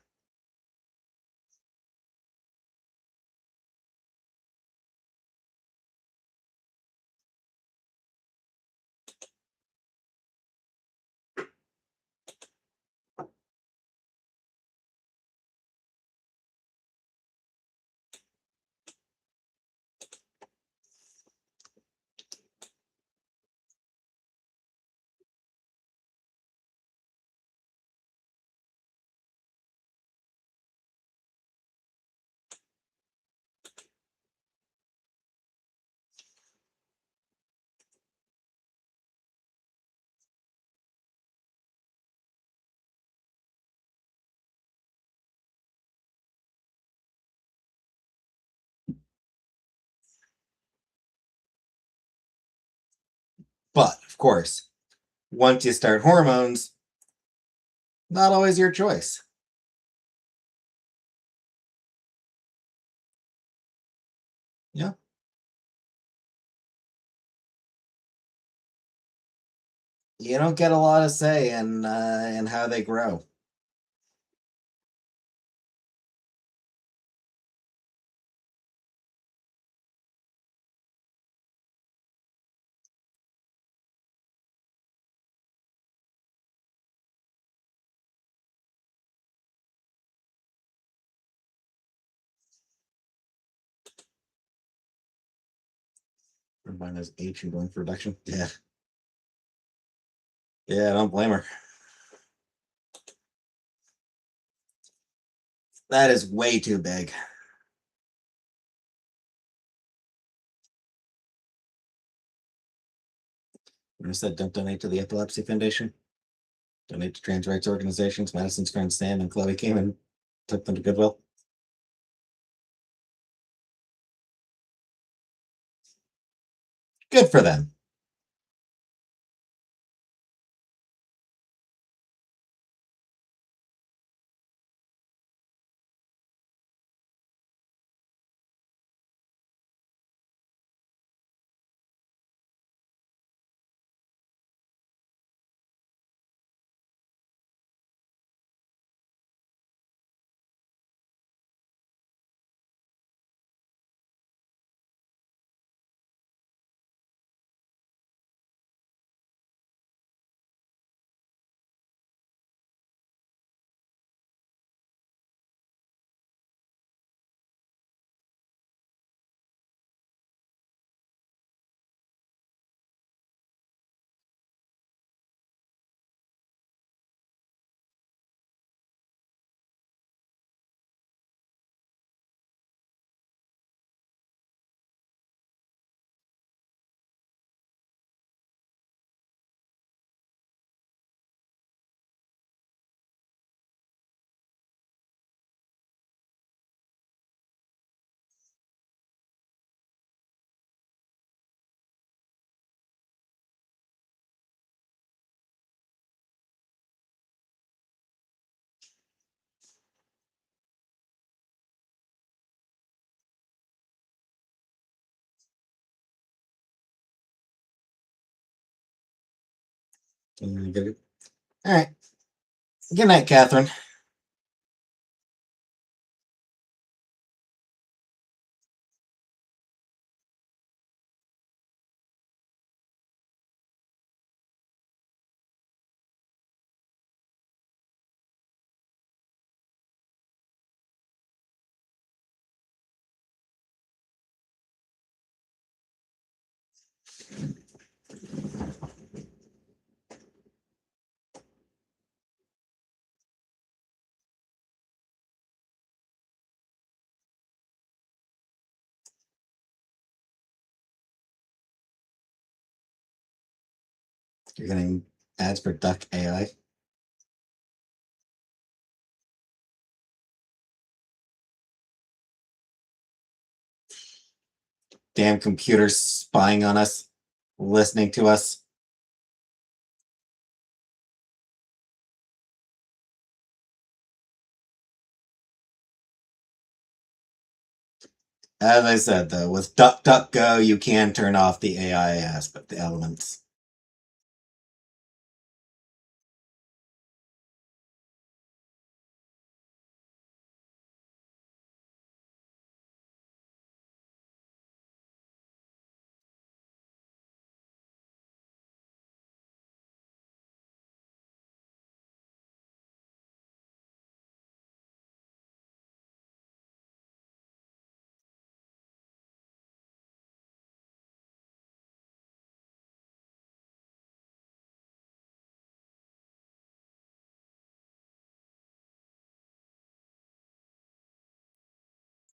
But of course, once you start hormones, not always your choice. Yeah. You don't get a lot of say in how they grow. Combine as H and going for reduction. Yeah. Yeah, I don't blame her. That is way too big. I said don't donate to the Epilepsy Foundation. Donate to trans rights organizations. Madison's friend Sam and Chloe came and took them to Goodwill. Good for them. All right. Good night, Catherine. You're getting ads for Duck AI. Damn computers spying on us, listening to us. As I said, though, with DuckDuckGo, you can turn off the AI aspect, the elements.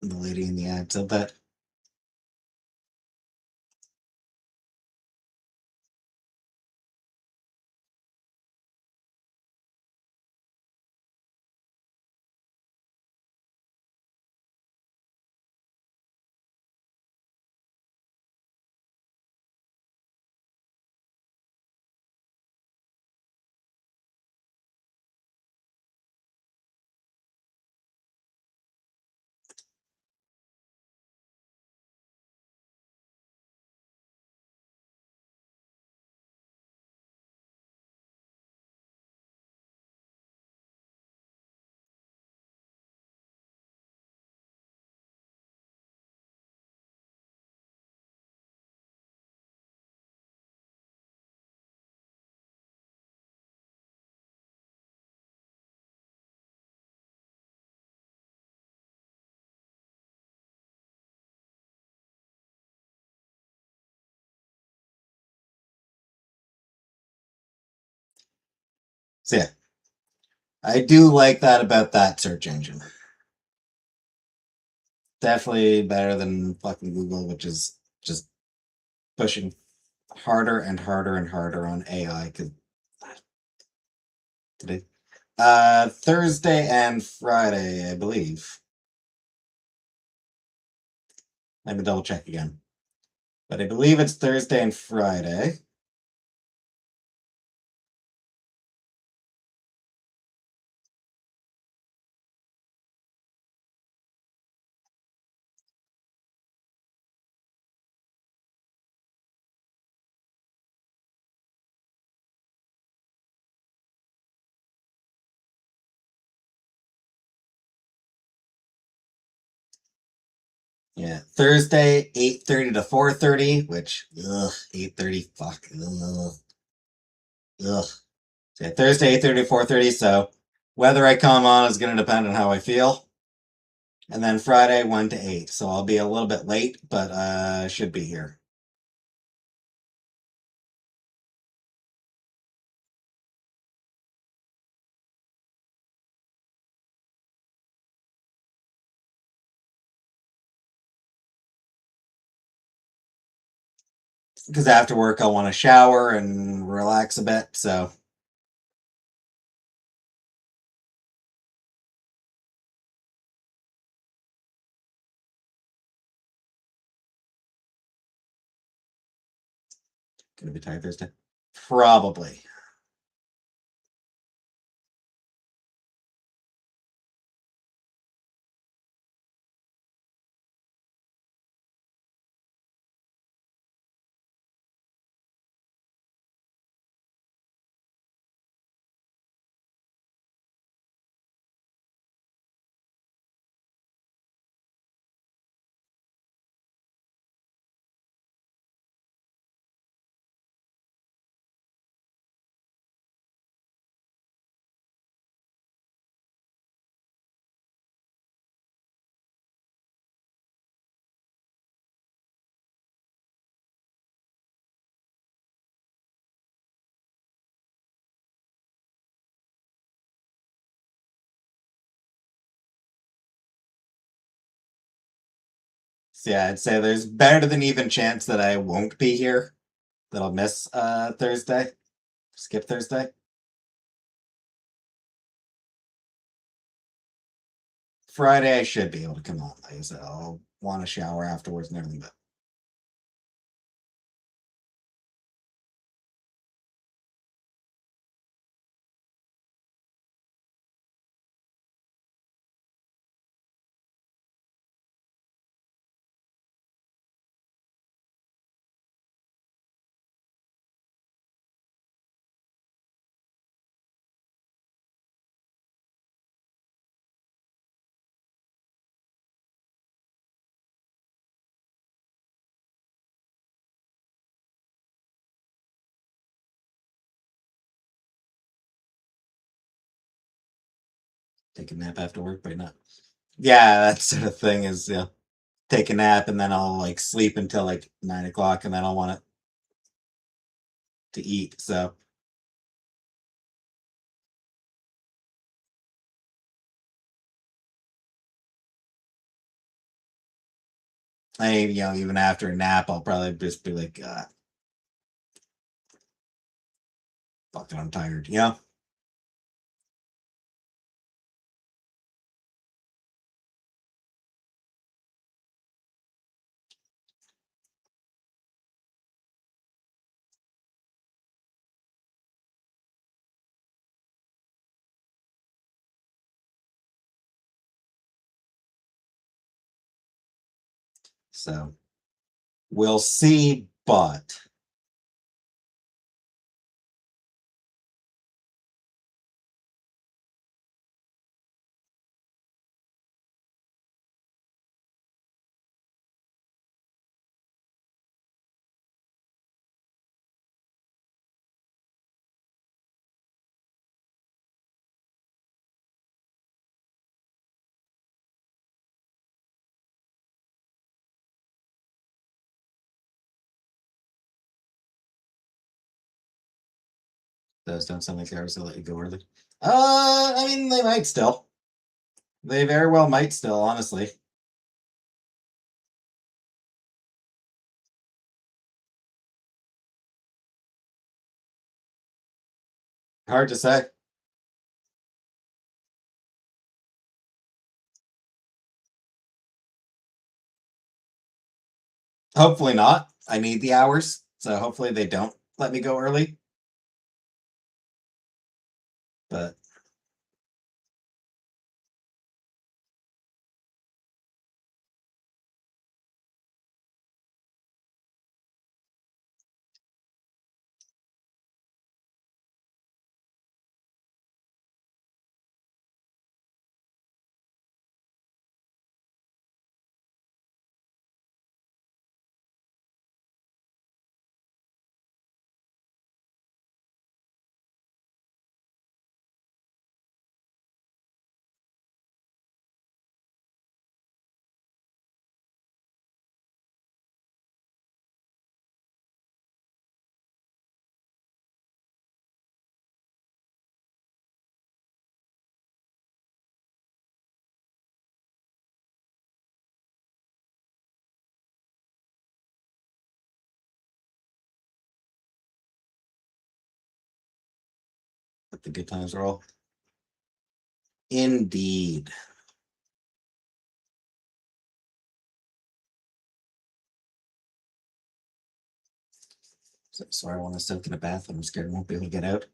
The lady in the ad said that. So yeah, I do like that about that search engine. Definitely better than fucking Google, which is just pushing harder and harder and harder on AI. Because today, Thursday and Friday, I believe. Let me double check again. But I believe it's Thursday and Friday. Yeah, Thursday, 8:30 to 4:30, which, 8:30, fuck, ugh. So yeah, Thursday, 8:30 to 4:30, so whether I come on is going to depend on how I feel. And then Friday, 1 to 8, so I'll be a little bit late, but should be here. Because after work, I'll want to shower and relax a bit, so. Gonna be tired Thursday? Probably. Yeah, I'd say there's better than even chance that I won't be here. That I'll miss Thursday. Skip Thursday. Friday I should be able to come home. Like I said, I'll want to shower afterwards and everything, but take a nap after work, but not. Yeah, that sort of thing is take a nap and then I'll like sleep until like 9 o'clock and then I'll want it to eat. So even after a nap, I'll probably just be like, fucking, I'm tired. So we'll see, but those don't sound like hours to let you go early. I mean, they might still. They very well might still, honestly. Hard to say. Hopefully not. I need the hours, so hopefully they don't let me go early. But the good times roll. Indeed. So I want to soak in a bath. I'm scared I won't be able to get out.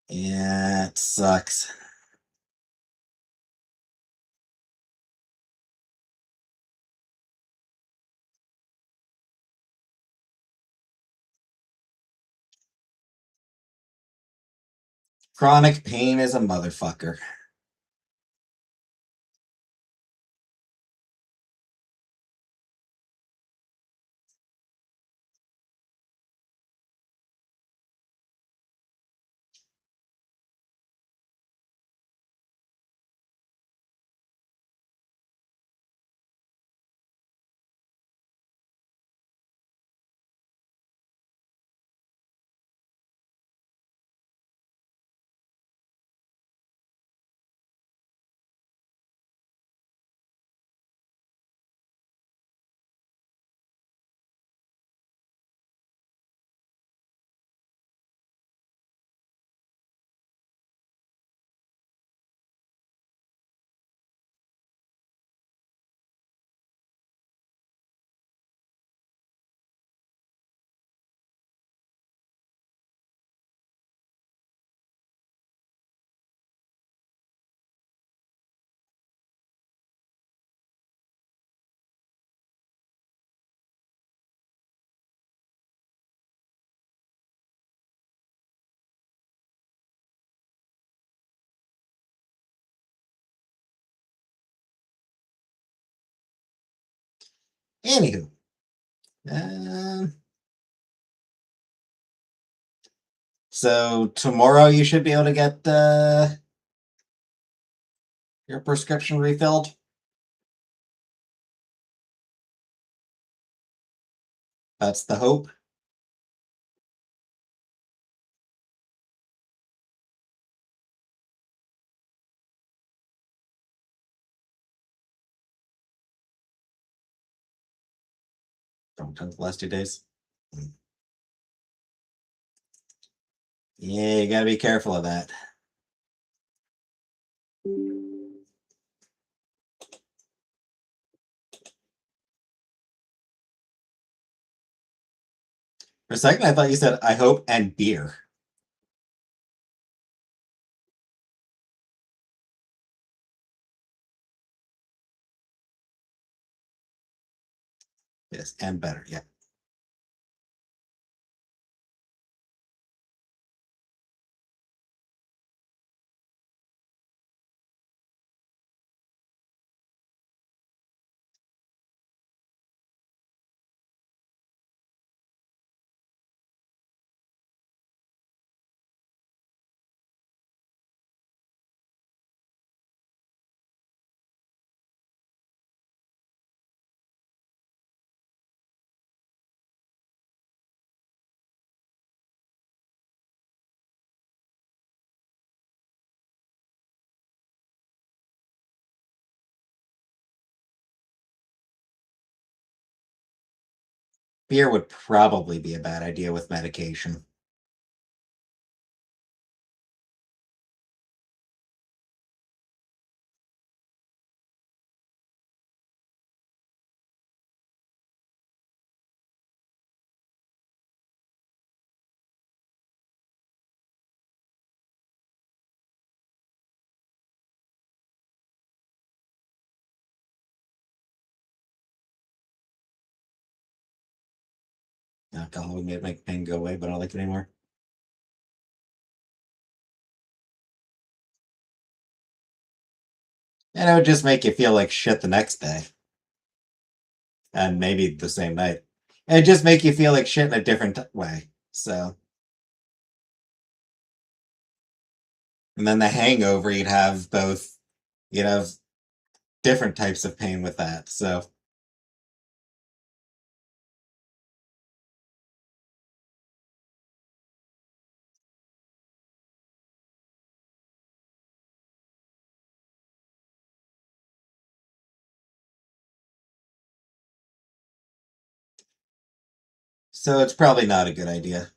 Yeah, it sucks. Chronic pain is a motherfucker. Anywho. So tomorrow you should be able to get your prescription refilled. That's the hope. Don't tell the last 2 days. Yeah, you gotta be careful of that. For a second, I thought you said, I hope, and beer. Yes, and better, yeah. Beer would probably be a bad idea with medication. Alcohol would make pain go away, but I don't like it anymore. And it would just make you feel like shit the next day. And maybe the same night. And it'd just make you feel like shit in a different way. So. And then the hangover, you'd have both, you'd have different types of pain with that. So. So it's probably not a good idea.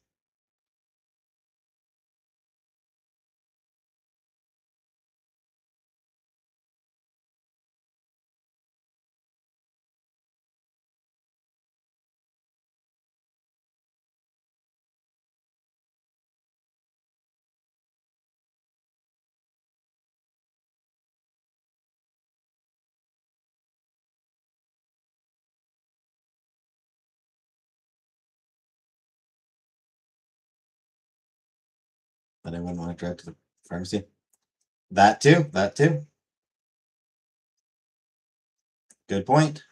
But I wouldn't want to drive to the pharmacy. That too. That too. Good point.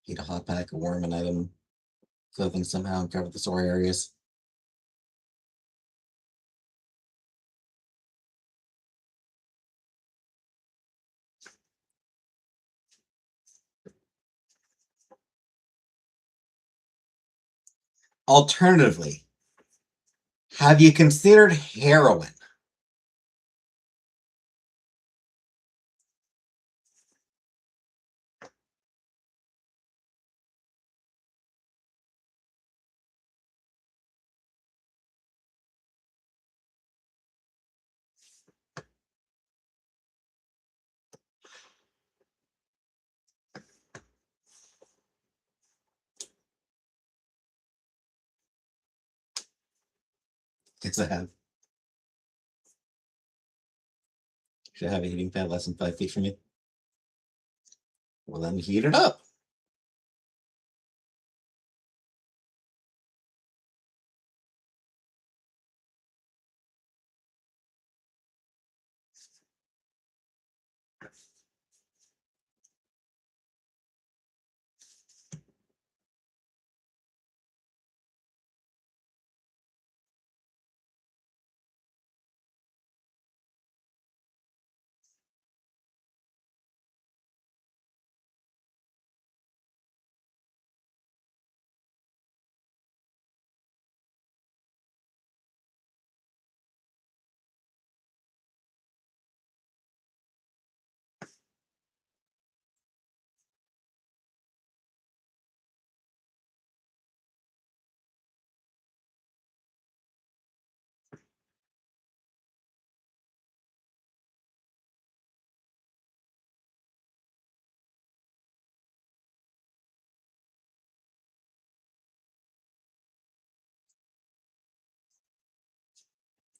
Eat a hot pack of warm and item clothing somehow and cover the sore areas. Alternatively, have you considered heroin? It's a have. Should I have a heating pad less than 5 feet from you? Well, then heat it up.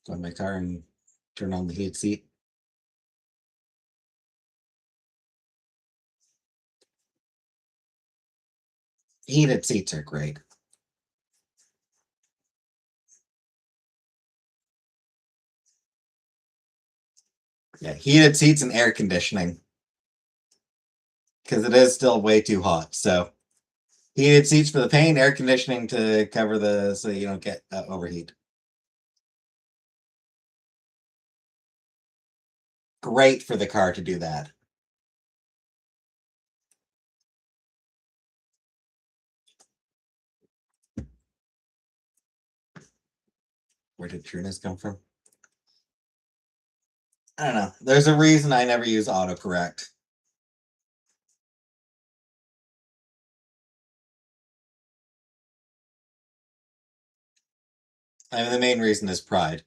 Go in my car and turn on the heated seat. Heated seats are great. Yeah, heated seats and air conditioning. Because it is still way too hot. So heated seats for the pain, air conditioning to cover the so you don't get overheat. Great for the car to do that. Where did trueness come from? I don't know. There's a reason I never use autocorrect. I mean, the main reason is pride.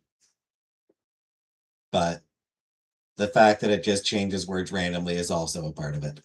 But the fact that it just changes words randomly is also a part of it.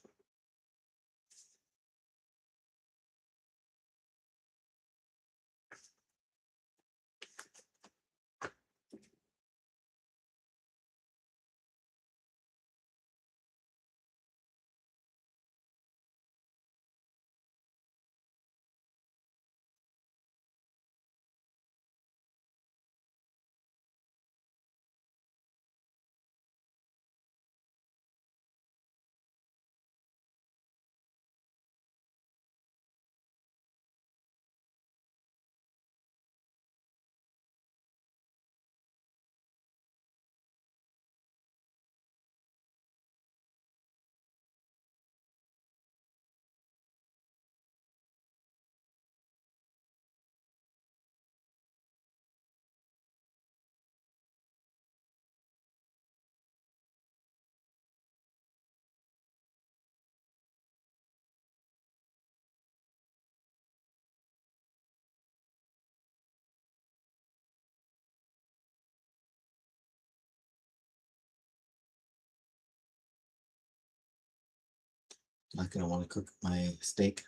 I'm not going to want to cook my steak.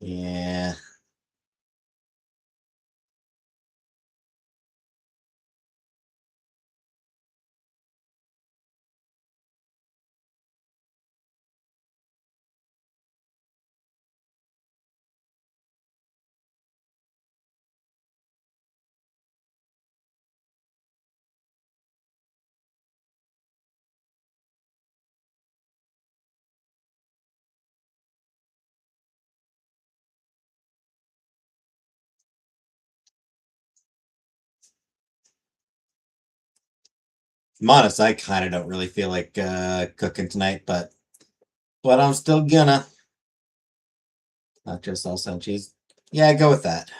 Yeah. I'm honest, I kind of don't really feel like cooking tonight, but I'm still gonna. Not just salsa and cheese. Yeah, go with that.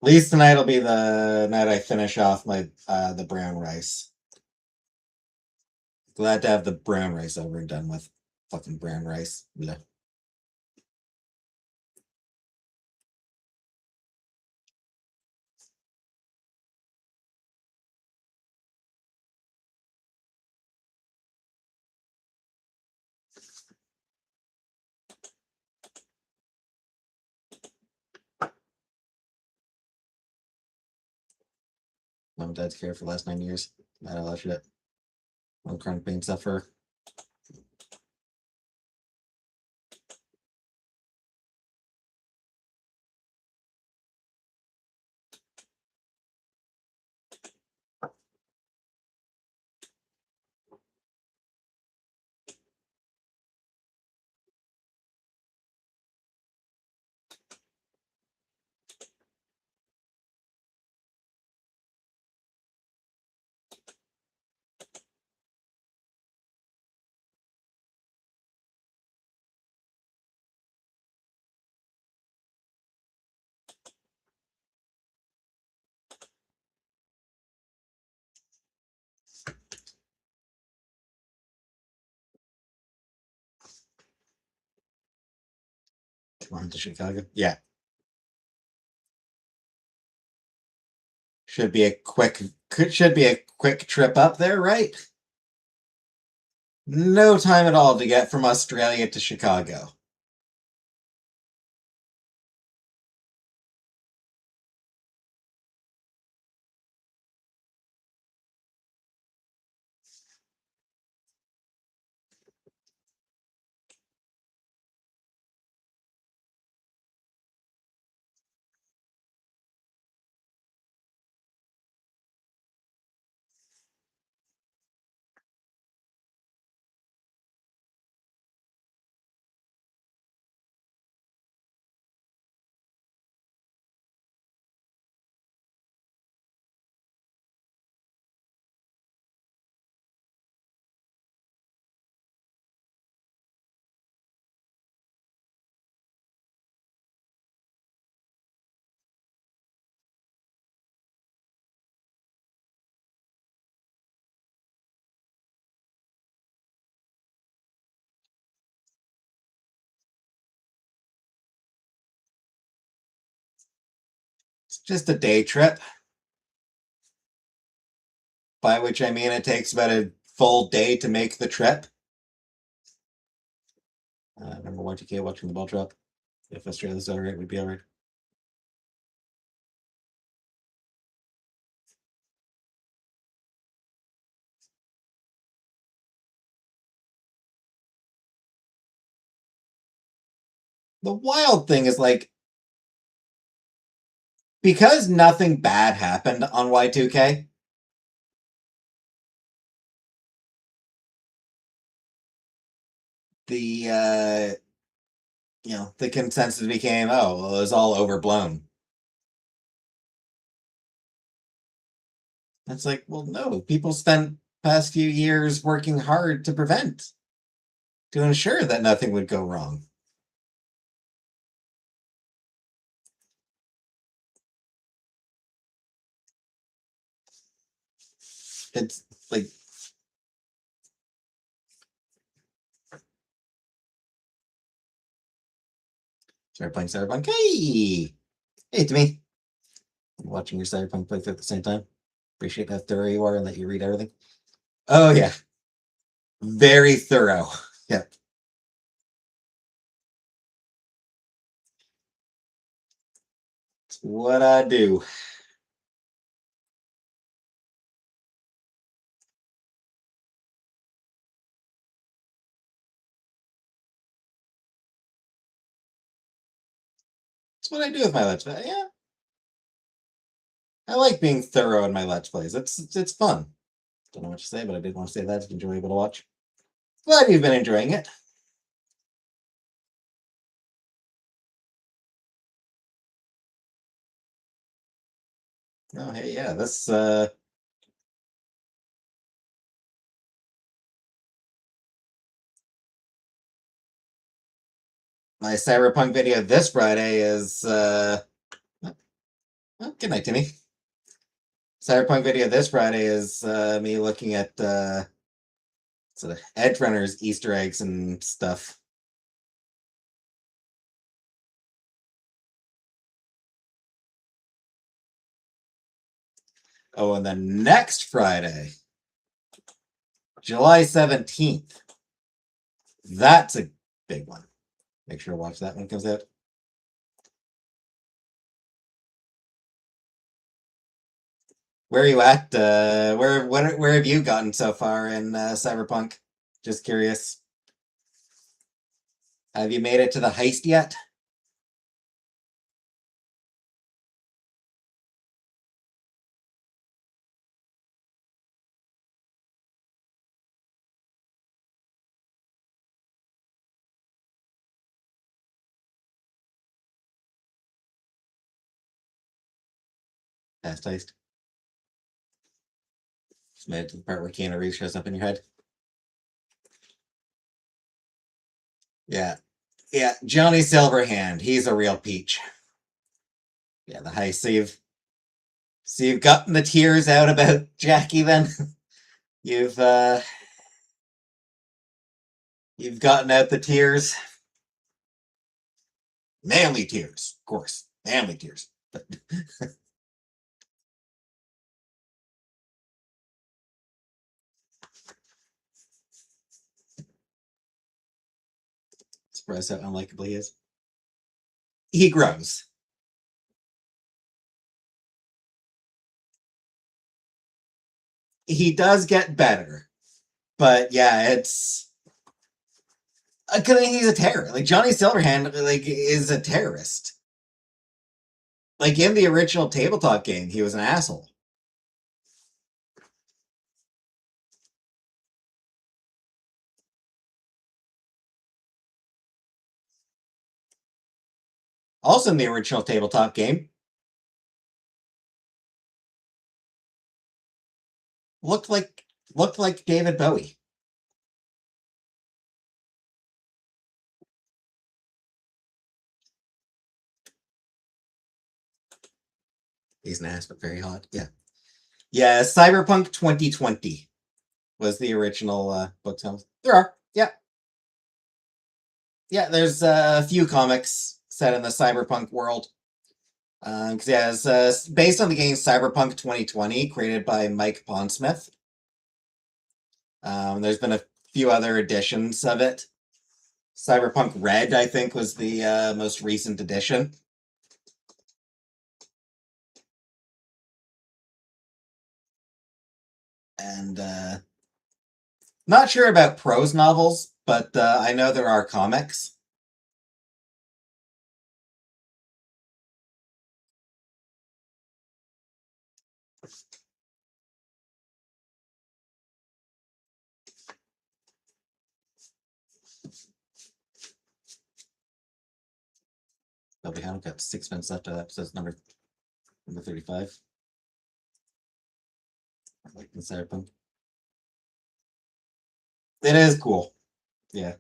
At least tonight will be the night I finish off my the brown rice. Glad to have the brown rice over and done with. Fucking brown rice. Blah. Mom and dad's care for the last 9 years. Not all that shit. I'm chronic pain sufferer. On to Chicago. Yeah. Should be a quick trip up there, right? No time at all to get from Australia to Chicago. It's just a day trip. By which I mean it takes about a full day to make the trip. Remember Y2K watching the ball drop. If Australia's alright, we'd be alright. The wild thing is, like, because nothing bad happened on Y2K, the the consensus became, oh, well, it was all overblown. It's like, well, no, people spent past few years working hard to prevent, to ensure that nothing would go wrong. It's like, start playing Cyberpunk. Hey, to me. I'm watching your Cyberpunk playthrough at the same time. Appreciate how thorough you are and that you read everything. Oh yeah, very thorough. Yep. It's what I do. It's what I do with my Let's Play. Yeah, I like being thorough in my Let's Plays. It's fun. Don't know what to say, but I did want to say that it's enjoyable to watch. Glad you've been enjoying it. Oh hey, yeah, this my Cyberpunk video this Friday is good night, Timmy. Cyberpunk video this Friday is me looking at sort of Edge Runners Easter eggs and stuff. Oh, and then next Friday, July 17th, that's a big one. Make sure to watch that when it comes out. Where are you at? Where have you gotten so far in Cyberpunk? Just curious. Have you made it to the heist yet? Past heist. Just made it to the part where Keanu Reeves shows up in your head. Yeah. Yeah, Johnny Silverhand. He's a real peach. Yeah, the heist. So you've gotten the tears out about Jackie then? You've uh you've gotten out the tears. Manly tears, of course. Manly tears. Surprised how unlikable he is. He grows. He does get better. But yeah, it's because he's a terror. Like Johnny Silverhand, like is a terrorist. Like in the original tabletop game, he was an asshole. Also in the original tabletop game, looked like looked like David Bowie. He's an ass, but very hot. Yeah, yeah. Cyberpunk 2020 was the original book. There are, yeah, yeah. There's a few comics set in the cyberpunk world. Because yeah, it's based on the game Cyberpunk 2020, created by Mike Pondsmith. There's been a few other editions of it. Cyberpunk Red, I think, was the most recent edition. And not sure about prose novels, but I know there are comics. But we haven't got 6 minutes left of episode number 35. I like the Cyberpunk. It is cool. Yeah.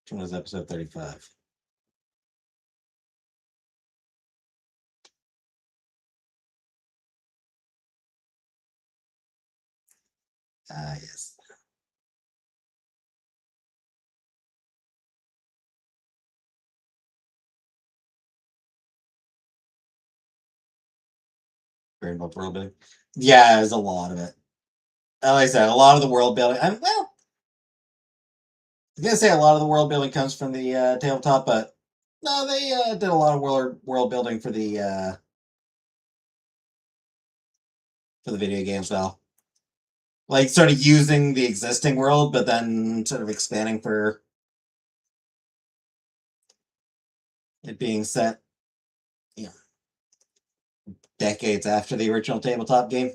Which one was episode 35? Ah, yes. Rainbow world building. Yeah, there's a lot of it. Like I said, a lot of the world building. Well, I was gonna say a lot of the world building comes from the tabletop, but no, they did a lot of world building for the video game as well. Like sort of using the existing world, but then sort of expanding for it being set, you know, decades after the original tabletop game.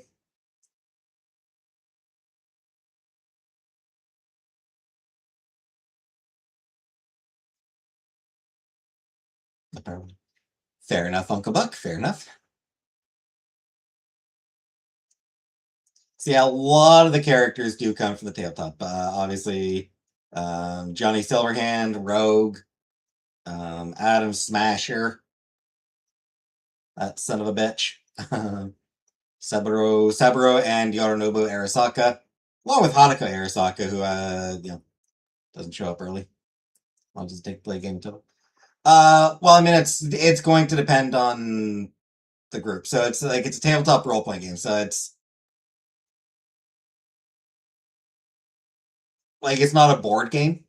Fair enough, Uncle Buck. Fair enough. See, a lot of the characters do come from the tabletop. Obviously, Johnny Silverhand, Rogue, Adam Smasher, that son of a bitch. Saburo, and Yorinobu Arasaka, along with Hanako Arasaka, who doesn't show up early. I'll just take play game until. Well, I mean, it's going to depend on the group. So it's like it's a tabletop role playing game. So it's like it's not a board game.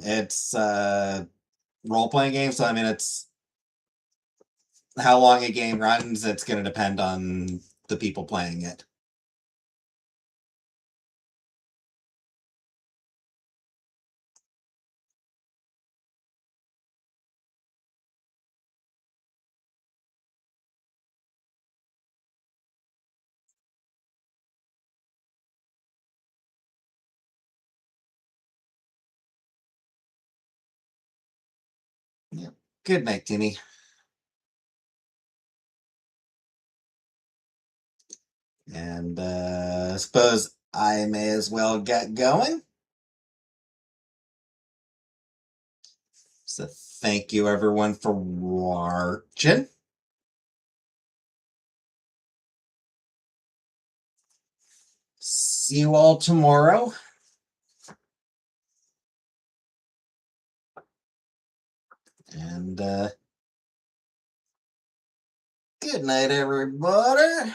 It's role-playing game, so I mean, it's how long a game runs, it's going to depend on the people playing it. Yep. Good night, Timmy. And I suppose I may as well get going. So thank you everyone for watching. See you all tomorrow. And good night, everybody.